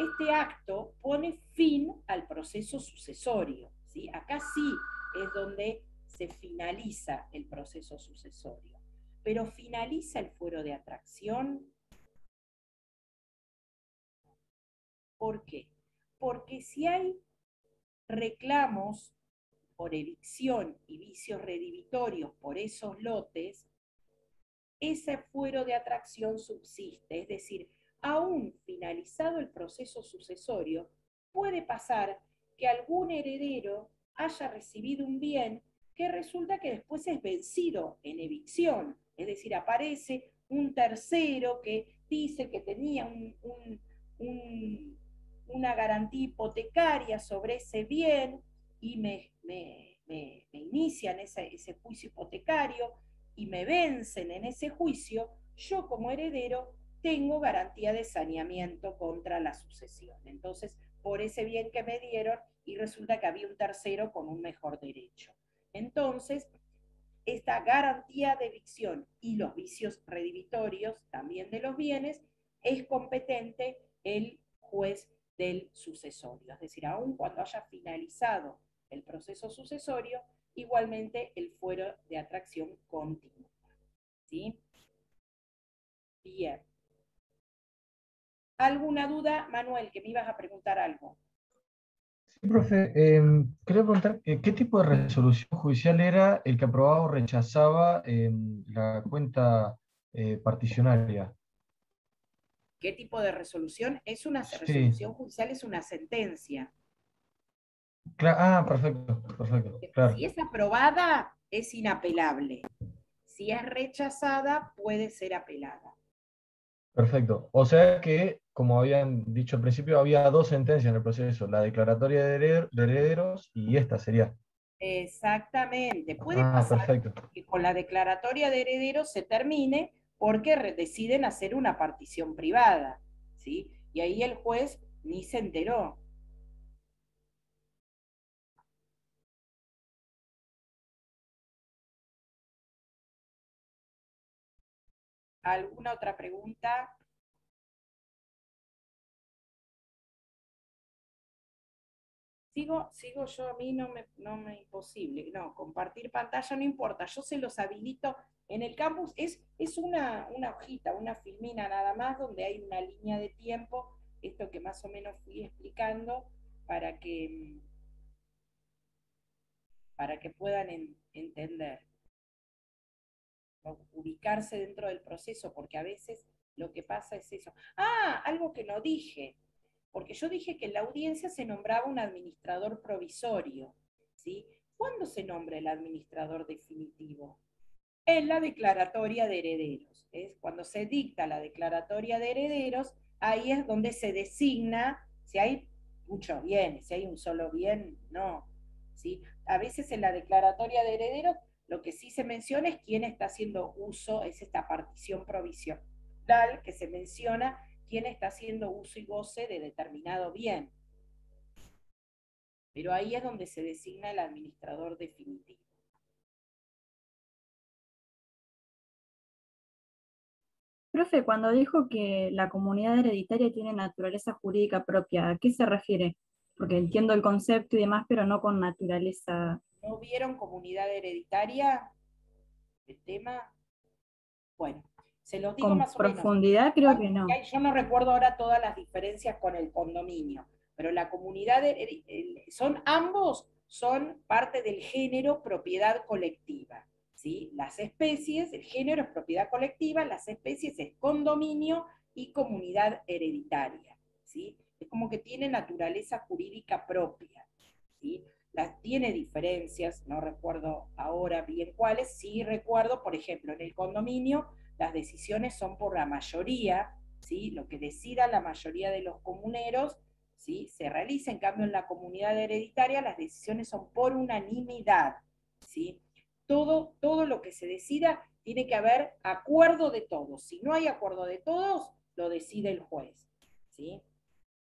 este acto pone fin al proceso sucesorio, ¿sí? Acá sí es donde se finaliza el proceso sucesorio. Pero finaliza el fuero de atracción. ¿Por qué? Porque si hay reclamos por evicción y vicios redivitorios por esos lotes, ese fuero de atracción subsiste. Es decir, aún finalizado el proceso sucesorio, puede pasar que algún heredero haya recibido un bien que resulta que después es vencido en evicción. Es decir, aparece un tercero que dice que tenía una garantía hipotecaria sobre ese bien y me inician ese juicio hipotecario y me vencen en ese juicio. Yo como heredero tengo garantía de saneamiento contra la sucesión. Entonces, por ese bien que me dieron, y resulta que había un tercero con un mejor derecho. Entonces, esta garantía de evicción y los vicios redivitorios también de los bienes, es competente el juez del sucesorio. Es decir, aun cuando haya finalizado el proceso sucesorio, igualmente el fuero de atracción continúa. ¿Sí? Bien. ¿Alguna duda, Manuel, que me ibas a preguntar algo? Sí, profe, quería preguntar, ¿qué tipo de resolución judicial era el que aprobaba o rechazaba la cuenta particionaria? ¿Qué tipo de resolución? Es una Sí, resolución judicial, es una sentencia. perfecto, perfecto, claro, Si es aprobada, es inapelable. Si es rechazada, puede ser apelada. perfecto. O sea que, como habían dicho al principio, había dos sentencias en el proceso, la declaratoria de herederos y esta sería. Exactamente. Puede pasar Perfecto. que con la declaratoria de herederos se termine porque deciden hacer una partición privada, ¿sí? Y ahí el juez ni se enteró. ¿Alguna otra pregunta? Sigo yo, a mí no me imposible. No, compartir pantalla no importa, yo se los habilito. En el campus es una hojita, una filmina nada más, donde hay una línea de tiempo, esto que más o menos fui explicando, para que puedan entender. ubicarse dentro del proceso, porque a veces lo que pasa es eso. Ah, algo que no dije, porque yo dije que en la audiencia se nombraba un administrador provisorio, ¿sí? ¿Cuándo se nombra el administrador definitivo? En la declaratoria de herederos. ¿Es? Cuando se dicta la declaratoria de herederos, ahí es donde se designa si hay muchos bienes, si hay un solo bien, no. ¿Sí? A veces en la declaratoria de herederos lo que sí se menciona es quién está haciendo uso, es esta partición provisional que se menciona quién está haciendo uso y goce de determinado bien. Pero ahí es donde se designa el administrador definitivo. Profe, cuando dijo que la comunidad hereditaria tiene naturaleza jurídica propia, ¿a qué se refiere? Porque entiendo el concepto y demás, pero no con naturaleza. ¿No vieron comunidad hereditaria? El tema. Bueno, se los digo Con más o menos. profundidad creo que no. Yo no recuerdo ahora todas las diferencias con el condominio, pero la comunidad, ambos son parte del género propiedad colectiva. ¿Sí? Las especies, el género es propiedad colectiva, las especies es condominio y comunidad hereditaria. ¿Sí? Es como que tiene naturaleza jurídica propia. ¿Sí? Tiene diferencias, no recuerdo ahora bien cuáles, sí recuerdo, por ejemplo, en el condominio las decisiones son por la mayoría, ¿sí? Lo que decida la mayoría de los comuneros, ¿sí? Se realiza. En cambio en la comunidad hereditaria las decisiones son por unanimidad, ¿sí? Todo lo que se decida tiene que haber acuerdo de todos. Si no hay acuerdo de todos, lo decide el juez, ¿sí?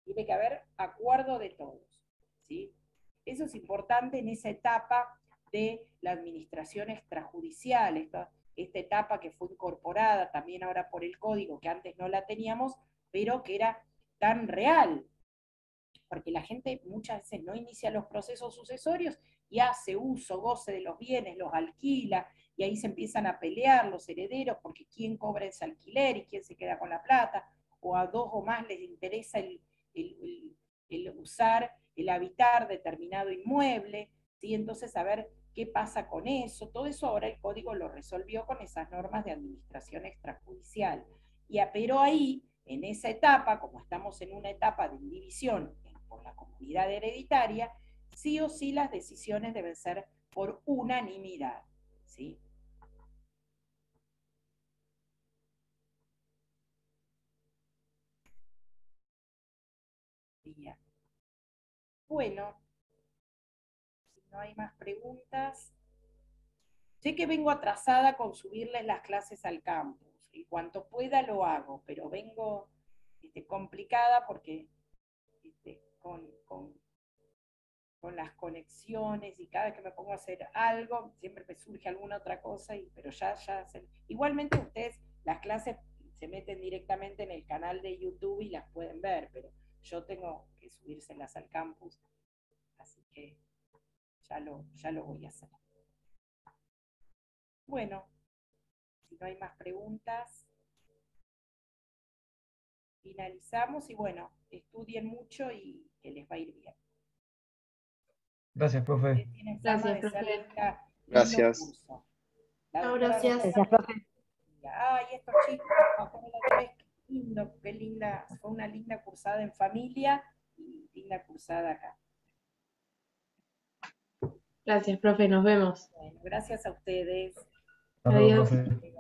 Tiene que haber acuerdo de todos, ¿sí? Eso es importante en esa etapa de la administración extrajudicial, esta etapa que fue incorporada también ahora por el código, que antes no la teníamos, pero que era tan real, porque la gente muchas veces no inicia los procesos sucesorios y hace uso, goce de los bienes, los alquila, y ahí se empiezan a pelear los herederos, porque quién cobra ese alquiler y quién se queda con la plata, o a dos o más les interesa el usar, el habitar determinado inmueble, ¿sí? Entonces a ver qué pasa con eso. Todo eso ahora el código lo resolvió con esas normas de administración extrajudicial. Pero ahí, en esa etapa, como estamos en una etapa de indivisión por la comunidad hereditaria, sí o sí las decisiones deben ser por unanimidad, ¿sí? Bien. Bueno, si no hay más preguntas. Sé que vengo atrasada con subirles las clases al campus. En cuanto pueda lo hago, pero vengo complicada porque con las conexiones y cada vez que me pongo a hacer algo, siempre me surge alguna otra cosa, pero igualmente ustedes las clases se meten directamente en el canal de YouTube y las pueden ver, pero yo tengo que subírselas al campus, así que ya lo voy a hacer. Bueno, si no hay más preguntas, finalizamos y bueno, estudien mucho y que les va a ir bien. Gracias, profe. Gracias, profe. Gracias. Gracias. Gracias, profe. Ay, estos chicos, qué linda, fue una linda cursada en familia y linda cursada acá. Gracias, profe, nos vemos. Bueno, gracias a ustedes. Hasta luego, Adiós. profe.